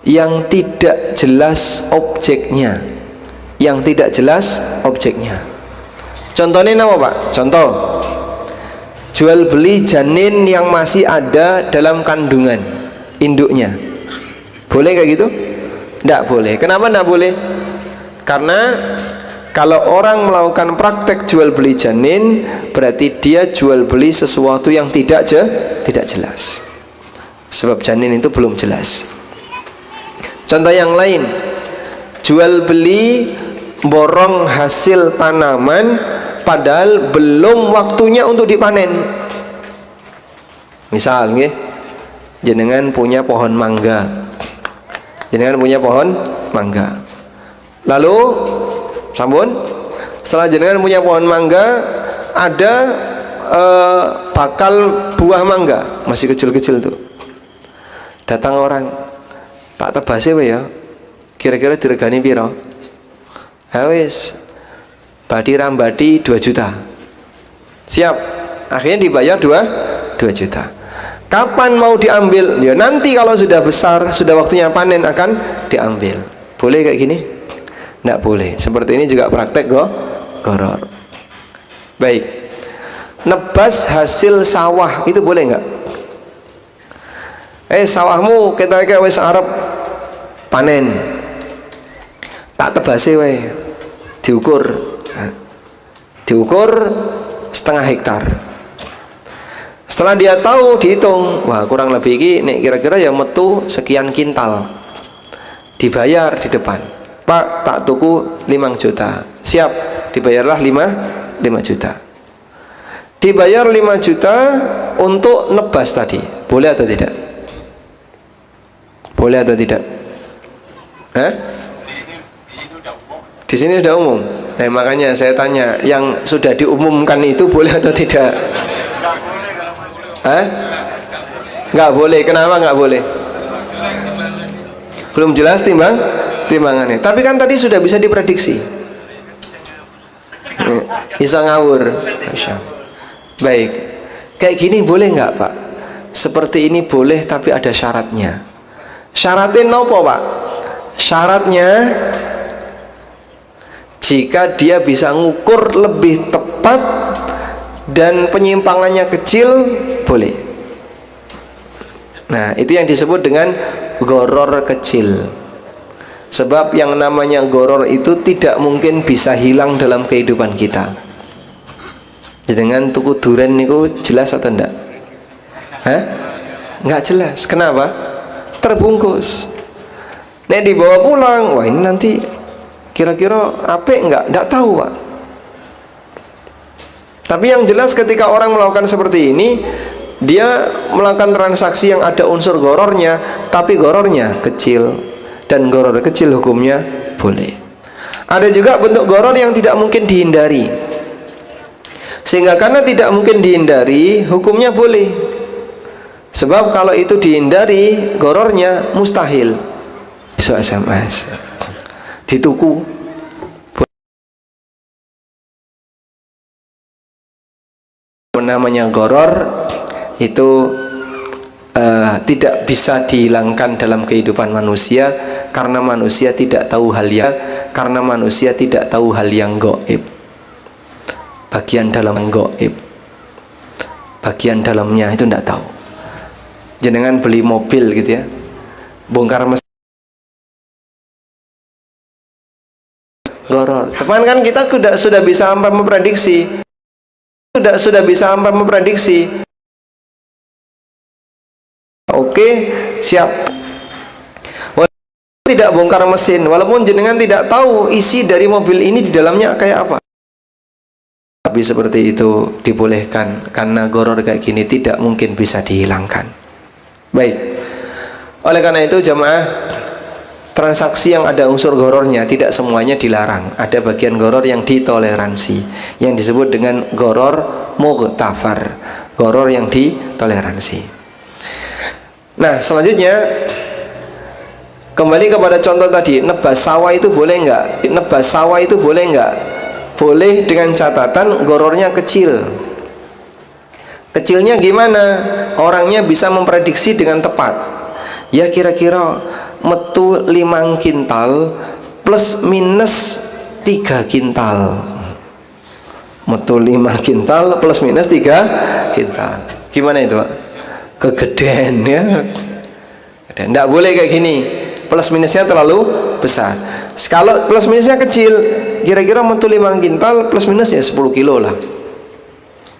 Yang tidak jelas objeknya. Yang tidak jelas objeknya. Contohnya apa Pak? Contoh, jual beli janin yang masih ada dalam kandungan induknya. Boleh kayak gitu? Tidak boleh. Kenapa tidak boleh? Karena kalau orang melakukan praktek jual beli janin, berarti dia jual beli sesuatu yang tidak jelas. Sebab janin itu belum jelas. Contoh yang lain, jual beli borong hasil tanaman padahal belum waktunya untuk dipanen. Misal nggih, jenengan punya pohon mangga. Jenengan punya pohon mangga. Lalu sampun, setelah jenengan punya pohon mangga, ada bakal buah mangga masih kecil-kecil tuh. Datang orang, Pak tebase wae ya, kira-kira diregani piro? Ha wis, badi rambadi 2 juta. Siap, akhirnya dibayar 2 juta. Kapan mau diambil? Ya nanti kalau sudah besar, sudah waktunya panen akan diambil. Boleh kayak gini? Tidak boleh. Seperti ini juga praktek goror. Baik, nebas hasil sawah itu boleh nggak? Sawahmu kita wis arep panen, tak tebase wae, diukur setengah hektar. Setelah dia tahu, dihitung, wah kurang lebih ini nek kira-kira ya metu sekian kintal, dibayar di depan. Pak, tak tuku 5 juta. Siap, dibayarlah 5 juta. Dibayar 5 juta untuk nebas tadi. Boleh atau tidak? Boleh atau tidak? Hah? Di sini sudah umum. Makanya saya tanya, yang sudah diumumkan itu boleh atau tidak? Hah? Nggak boleh. Kenapa nggak boleh? Belum jelas timbangannya. Tapi kan tadi sudah bisa diprediksi. Bisa ngawur. Baik. Kayak gini boleh nggak Pak? Seperti ini boleh, tapi ada syaratnya. Syaratnya nopo Pak? Syaratnya jika dia bisa ngukur lebih tepat dan penyimpangannya kecil, boleh. Nah, itu yang disebut dengan goror kecil. Sebab yang namanya goror itu tidak mungkin bisa hilang dalam kehidupan kita. Dengan tuku duren niku jelas atau enggak? Hah? Enggak jelas. Kenapa? Terbungkus. Nek dibawa pulang, wah ini nanti kira-kira apik enggak tahu Pak. Tapi yang jelas ketika orang melakukan seperti ini, dia melakukan transaksi yang ada unsur gorornya, tapi gorornya kecil, dan goror kecil hukumnya boleh. Ada juga bentuk goror yang tidak mungkin dihindari, sehingga karena tidak mungkin dihindari, hukumnya boleh. Sebab kalau itu dihindari, gorornya mustahil. Iso SMS, dituku. Namanya goror itu tidak bisa dihilangkan dalam kehidupan manusia, karena manusia tidak tahu hal yang gaib. Bagian dalam gaib, bagian dalamnya itu tidak tahu. Jenengan beli mobil gitu ya, bongkar mesin goror. Teman kan kita sudah bisa memprediksi. Sudah bisa memprediksi. Oke, siap. Walaupun tidak bongkar mesin, walaupun jenengan tidak tahu isi dari mobil ini di dalamnya kayak apa. Tapi seperti itu dibolehkan karena goror kayak gini tidak mungkin bisa dihilangkan. Baik. Oleh karena itu jamaah, transaksi yang ada unsur gorornya tidak semuanya dilarang. Ada bagian goror yang ditoleransi, yang disebut dengan goror mughtafar, goror yang ditoleransi. Nah, selanjutnya kembali kepada contoh tadi, nebas sawah itu boleh enggak? Nebas sawah itu boleh enggak? Boleh dengan catatan gorornya kecil. Kecilnya gimana? Orangnya bisa memprediksi dengan tepat. Ya kira-kira metu 5 kintal plus minus 3 kintal. Metu 5 kintal plus minus 3 kintal. Gimana itu, Pak? Kegedean ya. Tidak boleh kayak gini. Plus minusnya terlalu besar. Kalau plus minusnya kecil, kira-kira metu 5 kintal plus minus ya 10 kilo lah.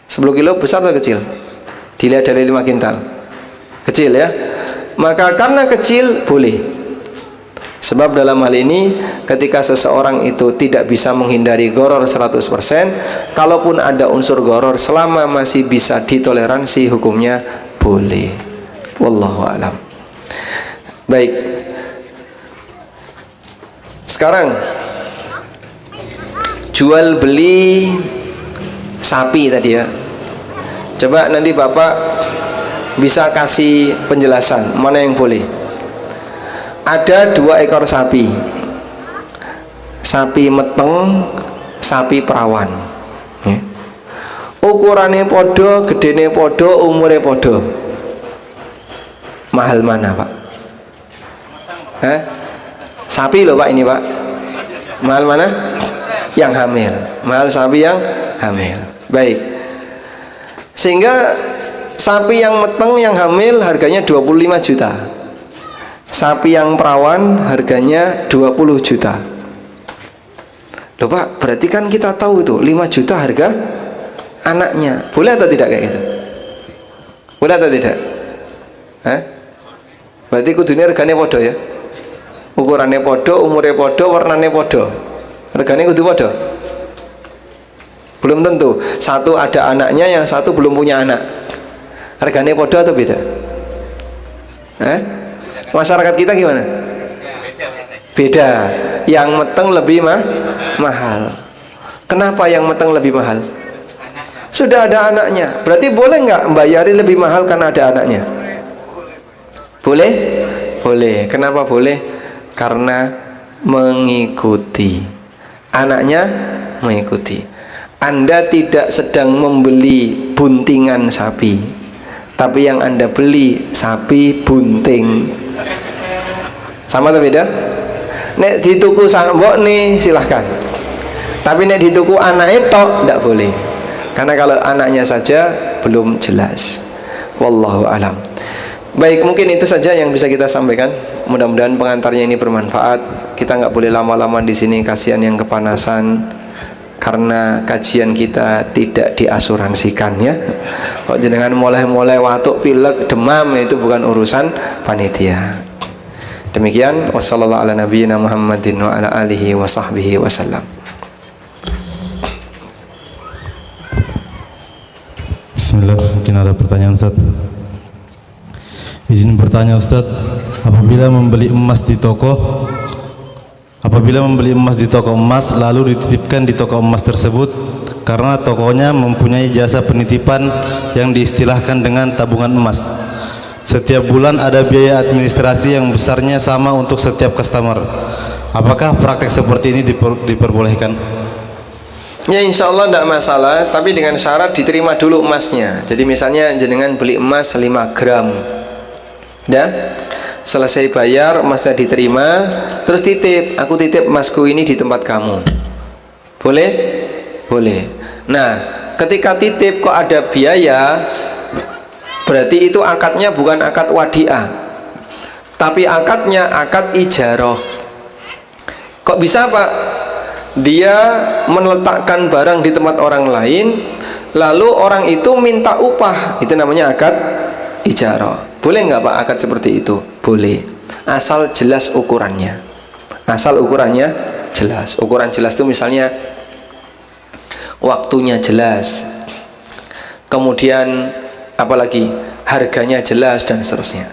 10 kilo besar atau kecil? Dilihat dari 5 kintal. Kecil ya. Maka karena kecil boleh. Sebab dalam hal ini ketika seseorang itu tidak bisa menghindari goror 100%, kalaupun ada unsur goror selama masih bisa ditoleransi hukumnya boleh. Wallahu a'lam. Baik. Sekarang jual beli sapi tadi ya. Coba nanti Bapak bisa kasih penjelasan mana yang boleh. Ada 2 ekor sapi. Sapi meteng, sapi perawan. Ya. Ukurannya podo, gedene podo, umurnya podo. Mahal mana, Pak? Hah? Sapi loh Pak ini, Pak. Mahal mana? Yang hamil. Mahal sapi yang hamil. Baik. Sehingga sapi yang meteng yang hamil harganya 25 juta. Sapi yang perawan harganya 20 juta. Loh Pak, berarti kan kita tahu itu 5 juta harga anaknya. Boleh atau tidak kayak gitu? Boleh atau tidak? Hah? Berarti kudunya harganya podo ya? Ukurannya podo, umurnya podo, warnanya podo. Harganya kudu podo? Belum tentu. Satu ada anaknya, yang satu belum punya anak. Harganya podo atau beda? Masyarakat kita gimana? Beda. Yang meteng lebih mahal. Kenapa yang meteng lebih mahal? Sudah ada anaknya. Berarti boleh nggak bayari lebih mahal karena ada anaknya? Boleh? Boleh. Kenapa boleh? Karena mengikuti. Anaknya mengikuti. Anda tidak sedang membeli buntingan sapi, tapi yang Anda beli sapi bunting. Sama atau beda? Nek di tuku sambok nih silahkan. Tapi nek di tuku anak itu tidak boleh. Karena kalau anaknya saja belum jelas. Wallahu alam. Baik, mungkin itu saja yang bisa kita sampaikan. Mudah-mudahan pengantarnya ini bermanfaat. Kita nggak boleh lama-lama di sini, kasihan yang kepanasan. Karena kajian kita tidak diasuransikan ya. Kok jenengan mulai-mulai watuk, pilek, demam, itu bukan urusan panitia. Demikian, wassallallahu ala nabiyyina Muhammadin wa ala alihi wa sahbihi wasallam. Bismillah, mungkin ada pertanyaan Ustaz. Izin bertanya Ustaz, apabila membeli emas di toko emas lalu dititipkan di toko emas tersebut karena tokonya mempunyai jasa penitipan yang diistilahkan dengan tabungan emas. Setiap bulan ada biaya administrasi yang besarnya sama untuk setiap customer. Apakah praktek seperti ini diperbolehkan? Ya insya Allah tidak masalah, tapi dengan syarat diterima dulu emasnya. Jadi misalnya jenengan beli emas 5 gram, dah selesai bayar emasnya diterima, terus titip, aku titip emasku ini di tempat kamu. Boleh? Boleh. Nah, ketika titip kok ada biaya, berarti itu akadnya bukan akad wadiah, tapi akadnya akad ijarah. Kok bisa Pak? dia meletakkan barang di tempat orang lain, lalu orang itu minta upah, itu namanya akad ijarah. Boleh nggak Pak akad seperti itu? Boleh, asal jelas ukurannya. Asal ukurannya jelas. Ukuran jelas itu misalnya waktunya jelas, kemudian apalagi harganya jelas dan seterusnya.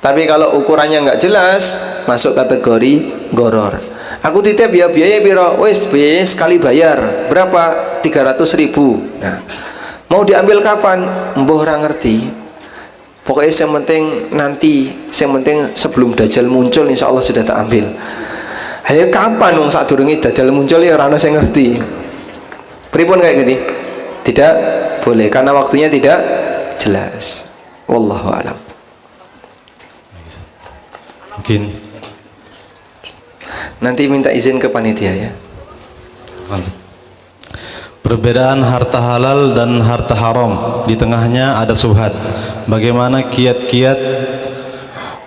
Tapi kalau ukurannya nggak jelas, masuk kategori goror. Aku titip ya, biaya piro? Wes biaya sekali bayar berapa? 300.000. Nah, mau diambil kapan? Mbah ora ngerti. Pokoknya yang penting nanti, yang penting sebelum Dajjal muncul insya Allah sudah tak ambil. Ayo kapan wong sadurunge Dajjal muncul ya ora ono sing ngerti. Pripun kayak gitu? Tidak boleh karena waktunya tidak jelas. Wallahu a'lam. Mungkin nanti minta izin ke panitia ya. Perbedaan harta halal dan harta haram, di tengahnya ada syubhat. Bagaimana kiat-kiat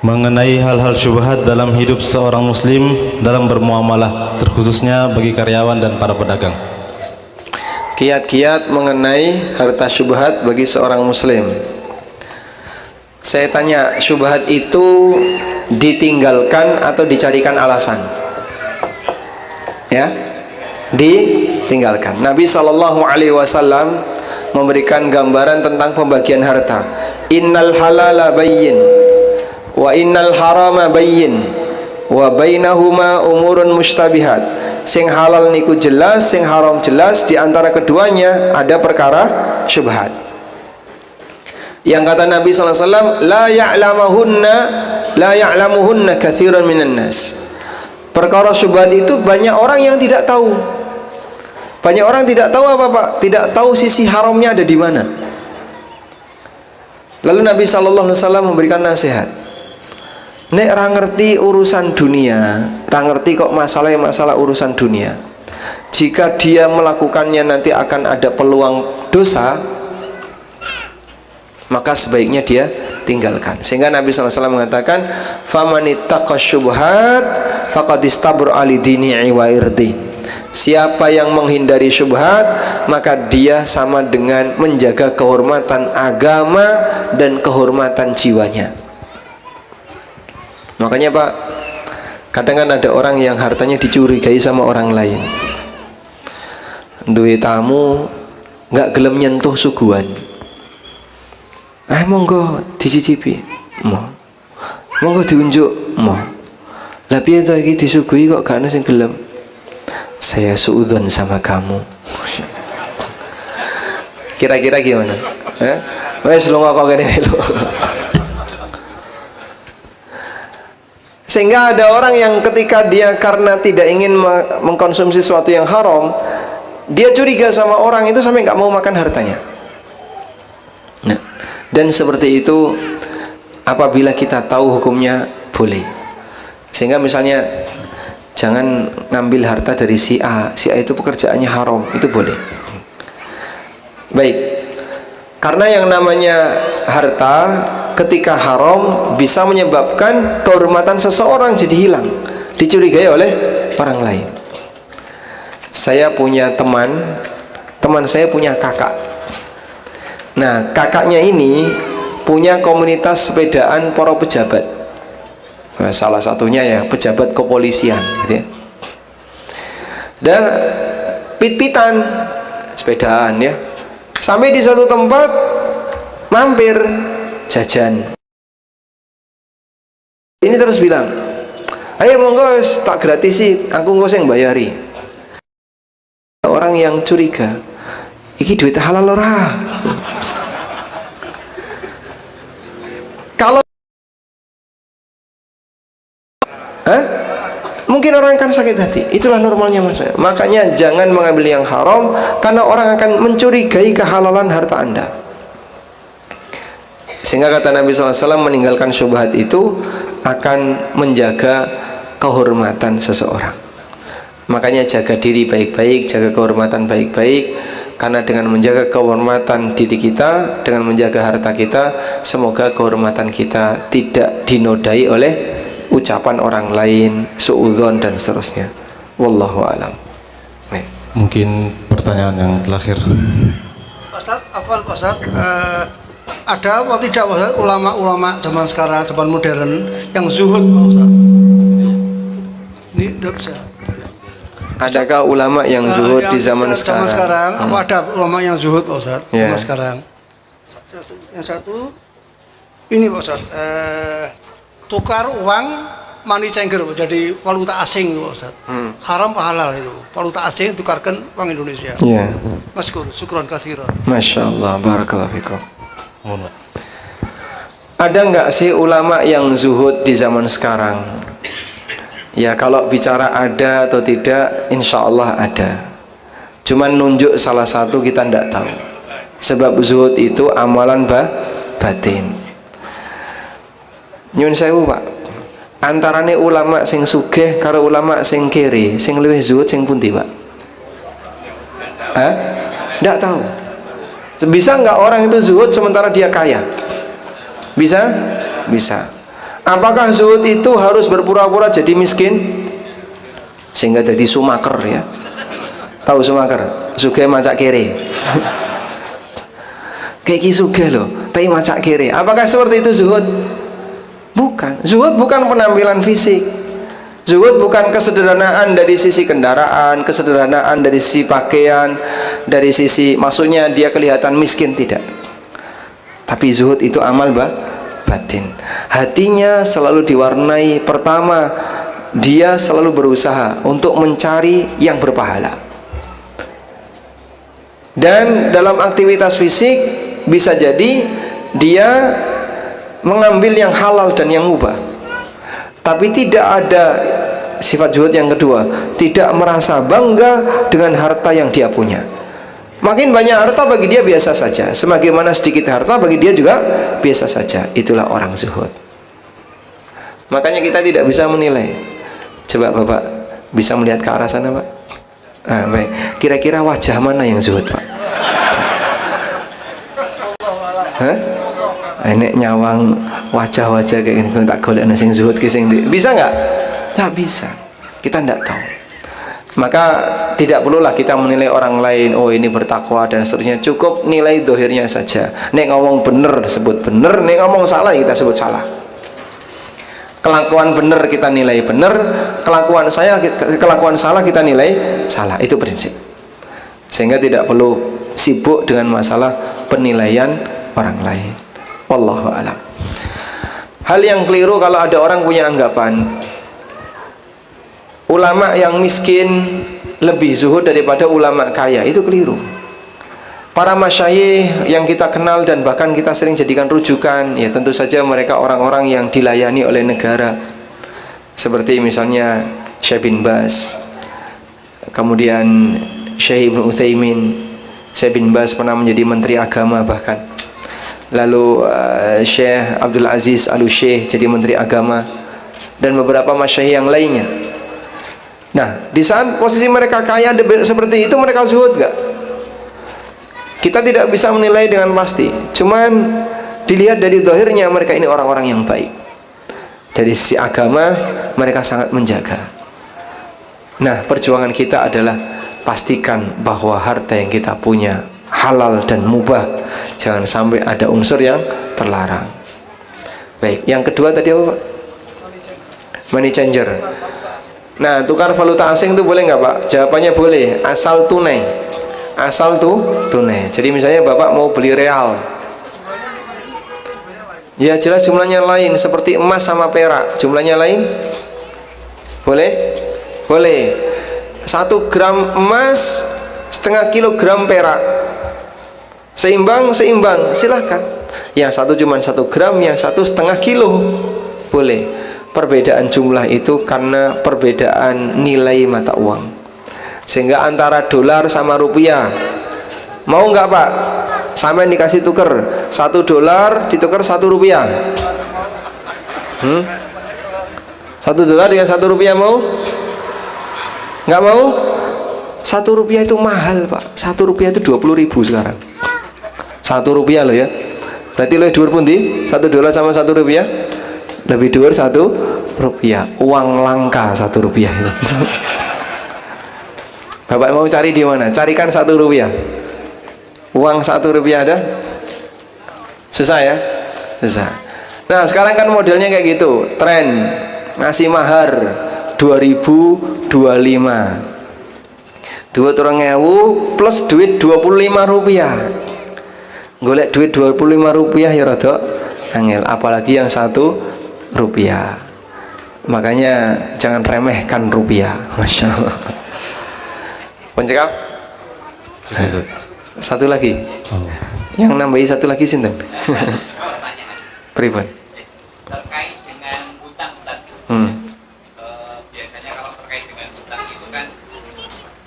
mengenai hal-hal syubhat dalam hidup seorang muslim dalam bermuamalah, terkhususnya bagi karyawan dan para pedagang. Kiat-kiat mengenai harta syubhat bagi seorang muslim. Saya tanya, syubhat itu ditinggalkan atau dicarikan alasan? Ya, ditinggalkan. Nabi SAW memberikan gambaran tentang pembagian harta. Innal halala bayyin wa innal harama bayyin wa bainahuma umurun mustabihat. Sing halal niku jelas, sing haram jelas, di antara keduanya ada perkara syubhat. Yang kata Nabi SAW, la ya'lamuhunna katsiran minan nas. Perkara syubhat itu banyak orang yang tidak tahu. Banyak orang tidak tahu apa Pak? Tidak tahu sisi haramnya ada di mana. Lalu Nabi SAW memberikan nasihat. Nek ra ngerti urusan dunia, ra ngerti kok masalah urusan dunia. Jika dia melakukannya nanti akan ada peluang dosa, maka sebaiknya dia tinggalkan. Sehingga Nabi SAW mengatakan, famanittaqa syubhat faqad istabra ali dini'i wa irdi. Siapa yang menghindari syubhat, maka dia sama dengan menjaga kehormatan agama dan kehormatan jiwanya. Makanya Pak, kadang kan ada orang yang hartanya dicurigai sama orang lain. Duwe tamu nggak gelem nyentuh suguhan. Monggo dicicipi. Monggo diunjuk. Lah piye to iki disuguhi kok gak ana sing gelem? Saya suudzon sama kamu. Kira-kira gimana? Wes lunga kok kene lho. Sehingga ada orang yang ketika dia karena tidak ingin mengkonsumsi sesuatu yang haram, dia curiga sama orang itu sampai nggak mau makan hartanya. Nah, dan seperti itu apabila kita tahu hukumnya boleh. Sehingga misalnya jangan ngambil harta dari si A itu pekerjaannya haram, itu boleh. Baik, karena yang namanya harta ketika haram bisa menyebabkan kehormatan seseorang jadi hilang, dicurigai oleh orang lain. Saya punya teman saya punya kakak. Nah, kakaknya ini punya komunitas sepedaan para pejabat. Nah, salah satunya ya pejabat kepolisian gitu ya. Dan pit-pitan sepedaan ya. Sampai di satu tempat mampir jajan. Ini terus bilang, ayo monggo tak gratisi, aku nggak usah yang bayari. Orang yang curiga, iki duit halal ora? Kalau mungkin orang akan sakit hati. Itulah normalnya Mas. Makanya jangan mengambil yang haram, karena orang akan mencurigai kehalalan harta Anda. Sehingga kata Nabi SAW, meninggalkan syubhat itu akan menjaga kehormatan seseorang. Makanya jaga diri baik-baik, jaga kehormatan baik-baik. Karena dengan menjaga kehormatan diri kita, dengan menjaga harta kita, semoga kehormatan kita tidak dinodai oleh ucapan orang lain, suudzon dan seterusnya. Wallahu a'lam. Mungkin pertanyaan yang terakhir. Ustaz, ada atau tidak Ustaz ulama-ulama zaman sekarang, zaman modern yang zuhud Pak Ustaz? Ini tidak bisa. Adakah ulama yang zuhud di zaman sekarang? Apa ada ulama yang zuhud Pak Ustaz? Zaman sekarang. Yang satu ini Pak Ustaz, tukar uang money changer jadi valuta asing itu Pak Ustaz. Haram apa halal itu? Valuta asing tukarkan uang Indonesia. Iya. Maskur, syukron katsiran. Masya Allah, barakallahu fikum. Ada nggak sih ulama yang zuhud di zaman sekarang? Ya kalau bicara ada atau tidak, insya Allah ada. Cuman nunjuk salah satu kita ndak tahu. Sebab zuhud itu amalan batin. Nyun sewu Pak, antarane ulama sing sugih karo ulama sing kere, sing luwih zuhud sing pundi Pak? Hah? Ndak tahu. Bisa nggak orang itu zuhud sementara dia kaya? Bisa? Bisa. Apakah zuhud itu harus berpura-pura jadi miskin sehingga jadi sumaker ya? Tahu sumaker? Sugih macak kere. Kayak sugih loh, tapi macak kere. Apakah seperti itu zuhud? Bukan. Zuhud bukan penampilan fisik. Zuhud bukan kesederhanaan dari sisi kendaraan, kesederhanaan dari sisi pakaian, dari sisi maksudnya dia kelihatan miskin, tidak. Tapi zuhud itu amal batin. Hatinya selalu diwarnai, pertama dia selalu berusaha untuk mencari yang berpahala. Dan dalam aktivitas fisik bisa jadi dia mengambil yang halal dan yang mubah. Tapi tidak ada sifat zuhud yang kedua, tidak merasa bangga dengan harta yang dia punya. Makin banyak harta bagi dia biasa saja, semakin mana sedikit harta bagi dia juga biasa saja. Itulah orang zuhud. Makanya kita tidak bisa menilai. Coba Bapak bisa melihat ke arah sana Pak. Baik. Kira-kira wajah mana yang zuhud Pak? Hah? Ini nyawang wajah-wajah kayak gini tak golek sing zuhud ki sing bisa nggak? Tak bisa. Kita tidak tahu. Maka tidak perlulah kita menilai orang lain. Oh ini bertakwa dan seterusnya. Cukup nilai dohirnya saja. Nek ngomong bener sebut bener, nek ngomong salah kita sebut salah. Kelakuan bener kita nilai bener, kelakuan salah kita nilai salah. Itu prinsip. Sehingga tidak perlu sibuk dengan masalah penilaian orang lain. Wallahu a'lam. Hal yang keliru kalau ada orang punya anggapan ulama yang miskin lebih zuhud daripada ulama kaya, itu keliru. Para masyayikh yang kita kenal dan bahkan kita sering jadikan rujukan, ya tentu saja mereka orang-orang yang dilayani oleh negara. Seperti misalnya Syekh bin Baz, kemudian Syekh Ibnu Utsaimin. Syekh bin Baz pernah menjadi menteri agama bahkan. Lalu Syekh Abdul Aziz Al-Syekh jadi menteri agama, dan beberapa masyayikh yang lainnya. Nah, di saat posisi mereka kaya seperti itu, mereka zuhud gak? Kita tidak bisa menilai dengan pasti. Cuman dilihat dari zahirnya mereka ini orang-orang yang baik. Dari sisi agama mereka sangat menjaga. Nah, perjuangan kita adalah pastikan bahwa harta yang kita punya halal dan mubah. Jangan sampai ada unsur yang terlarang. Baik, yang kedua tadi apa Pak? Money changer. Nah, tukar valuta asing itu boleh nggak Pak? Jawabannya boleh, asal tunai. Asal tunai. Jadi misalnya Bapak mau beli real, ya jelas jumlahnya lain, seperti emas sama perak, jumlahnya lain. Boleh? Boleh. 1 gram emas, setengah kilogram perak. Seimbang, silahkan. Yang satu cuma 1 gram, yang satu setengah kilo, boleh. Perbedaan jumlah itu karena perbedaan nilai mata uang. Sehingga antara dolar sama rupiah, mau nggak Pak? Sampai dikasih tuker 1 dolar ditukar 1 rupiah. 1 dolar dengan 1 rupiah mau? Nggak mau? 1 rupiah itu mahal Pak. 1 rupiah itu 20.000 sekarang. 1 rupiah loh ya. Berarti lebih dhuwur pundi? 1 dolar sama 1 rupiah? Lebih dhuwur 1 rupiah. Uang langka 1 rupiah itu. Bapak mau cari di mana? Carikan 1 rupiah. Uang 1 rupiah ada? Susah ya? Susah. Nah sekarang kan modelnya kayak gitu. Tren ngasih mahar 2025. Duit 2.000 plus duit 25 rupiah. Golek duit 25 rupiah ya rada angel, apalagi yang 1 rupiah. Makanya jangan remehkan rupiah. Masya Allah. Pencekap? Satu lagi. Yang nambahi 1 lagi sinten? Pripun? Terkait dengan hutang, Ustaz. Biasanya kalau terkait dengan hutang itu kan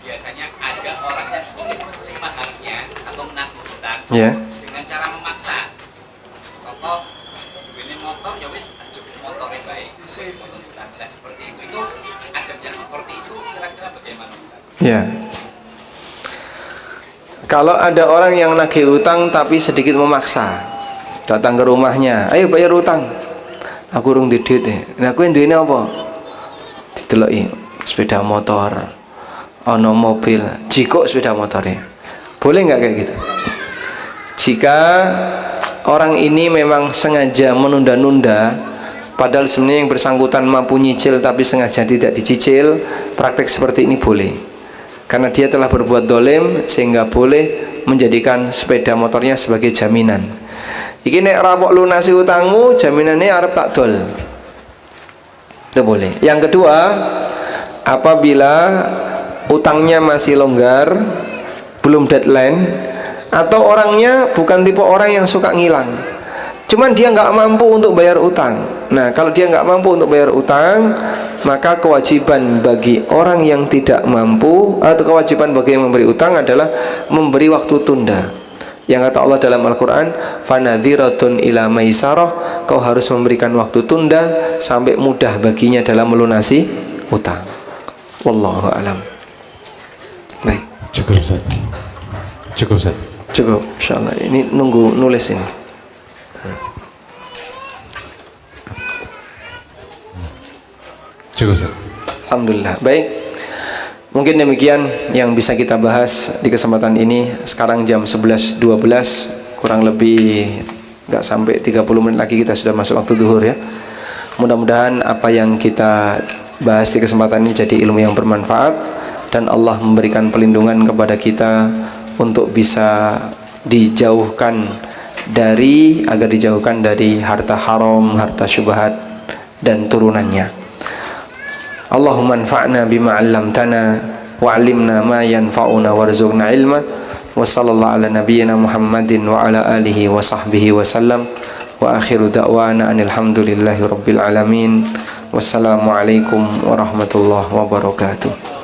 biasanya ada orang yang ingin menerima haknya atau menanggung hutang dengan cara memaksa. Contoh, ini motor ya wis cukup motornya baik. Nah, seperti itu adab yang seperti itu kira-kira bagaimana, Ustaz? Ya. Kalau ada orang yang nagih utang tapi sedikit memaksa, datang ke rumahnya, ayo bayar utang, aku urung di duit deh. Nah aku yang duitnya apa? Dideloki sepeda motor, ono mobil, jiko sepeda motornya. Boleh nggak kayak gitu? Jika orang ini memang sengaja menunda-nunda, padahal sebenarnya yang bersangkutan mampu nyicil tapi sengaja tidak dicicil, praktek seperti ini boleh. Karena dia telah berbuat dolim sehingga boleh menjadikan sepeda motornya sebagai jaminan. Iki nek rapok lunasi utangmu, jaminannya arep tak dol. Itu boleh. Yang kedua, apabila utangnya masih longgar, belum deadline, atau orangnya bukan tipe orang yang suka ngilang, cuman dia nggak mampu untuk bayar utang. Nah kalau dia nggak mampu untuk bayar utang, maka kewajiban bagi orang yang tidak mampu, atau kewajiban bagi yang memberi utang adalah memberi waktu tunda. Yang kata Allah dalam Al-Quran, fanadhiratun ila maisarah, kau harus memberikan waktu tunda sampai mudah baginya dalam melunasi utang. Wallahu a'lam. Baik. Cukup Ustaz. Cukup Ustaz. Cukup, insyaallah. Ini nunggu nulis ini. Cukup Ustaz. Alhamdulillah. Baik. Mungkin demikian yang bisa kita bahas di kesempatan ini. Sekarang jam 11.12, kurang lebih nggak sampai 30 menit lagi kita sudah masuk waktu zuhur ya. Mudah-mudahan apa yang kita bahas di kesempatan ini jadi ilmu yang bermanfaat, dan Allah memberikan pelindungan kepada kita untuk bisa agar dijauhkan dari harta haram, harta syubhat dan turunannya. Allahumma anfa'na bima 'allamtana wa 'allimna ma yanfa'una warzuqna ilma. Wa sallallahu ala nabiyyina Muhammadin wa ala alihi wa sahbihi wa sallam. Wa akhiru da'wana anil hamdulillahi rabbil alamin. Wassalamu alaikum warahmatullahi wabarakatuh.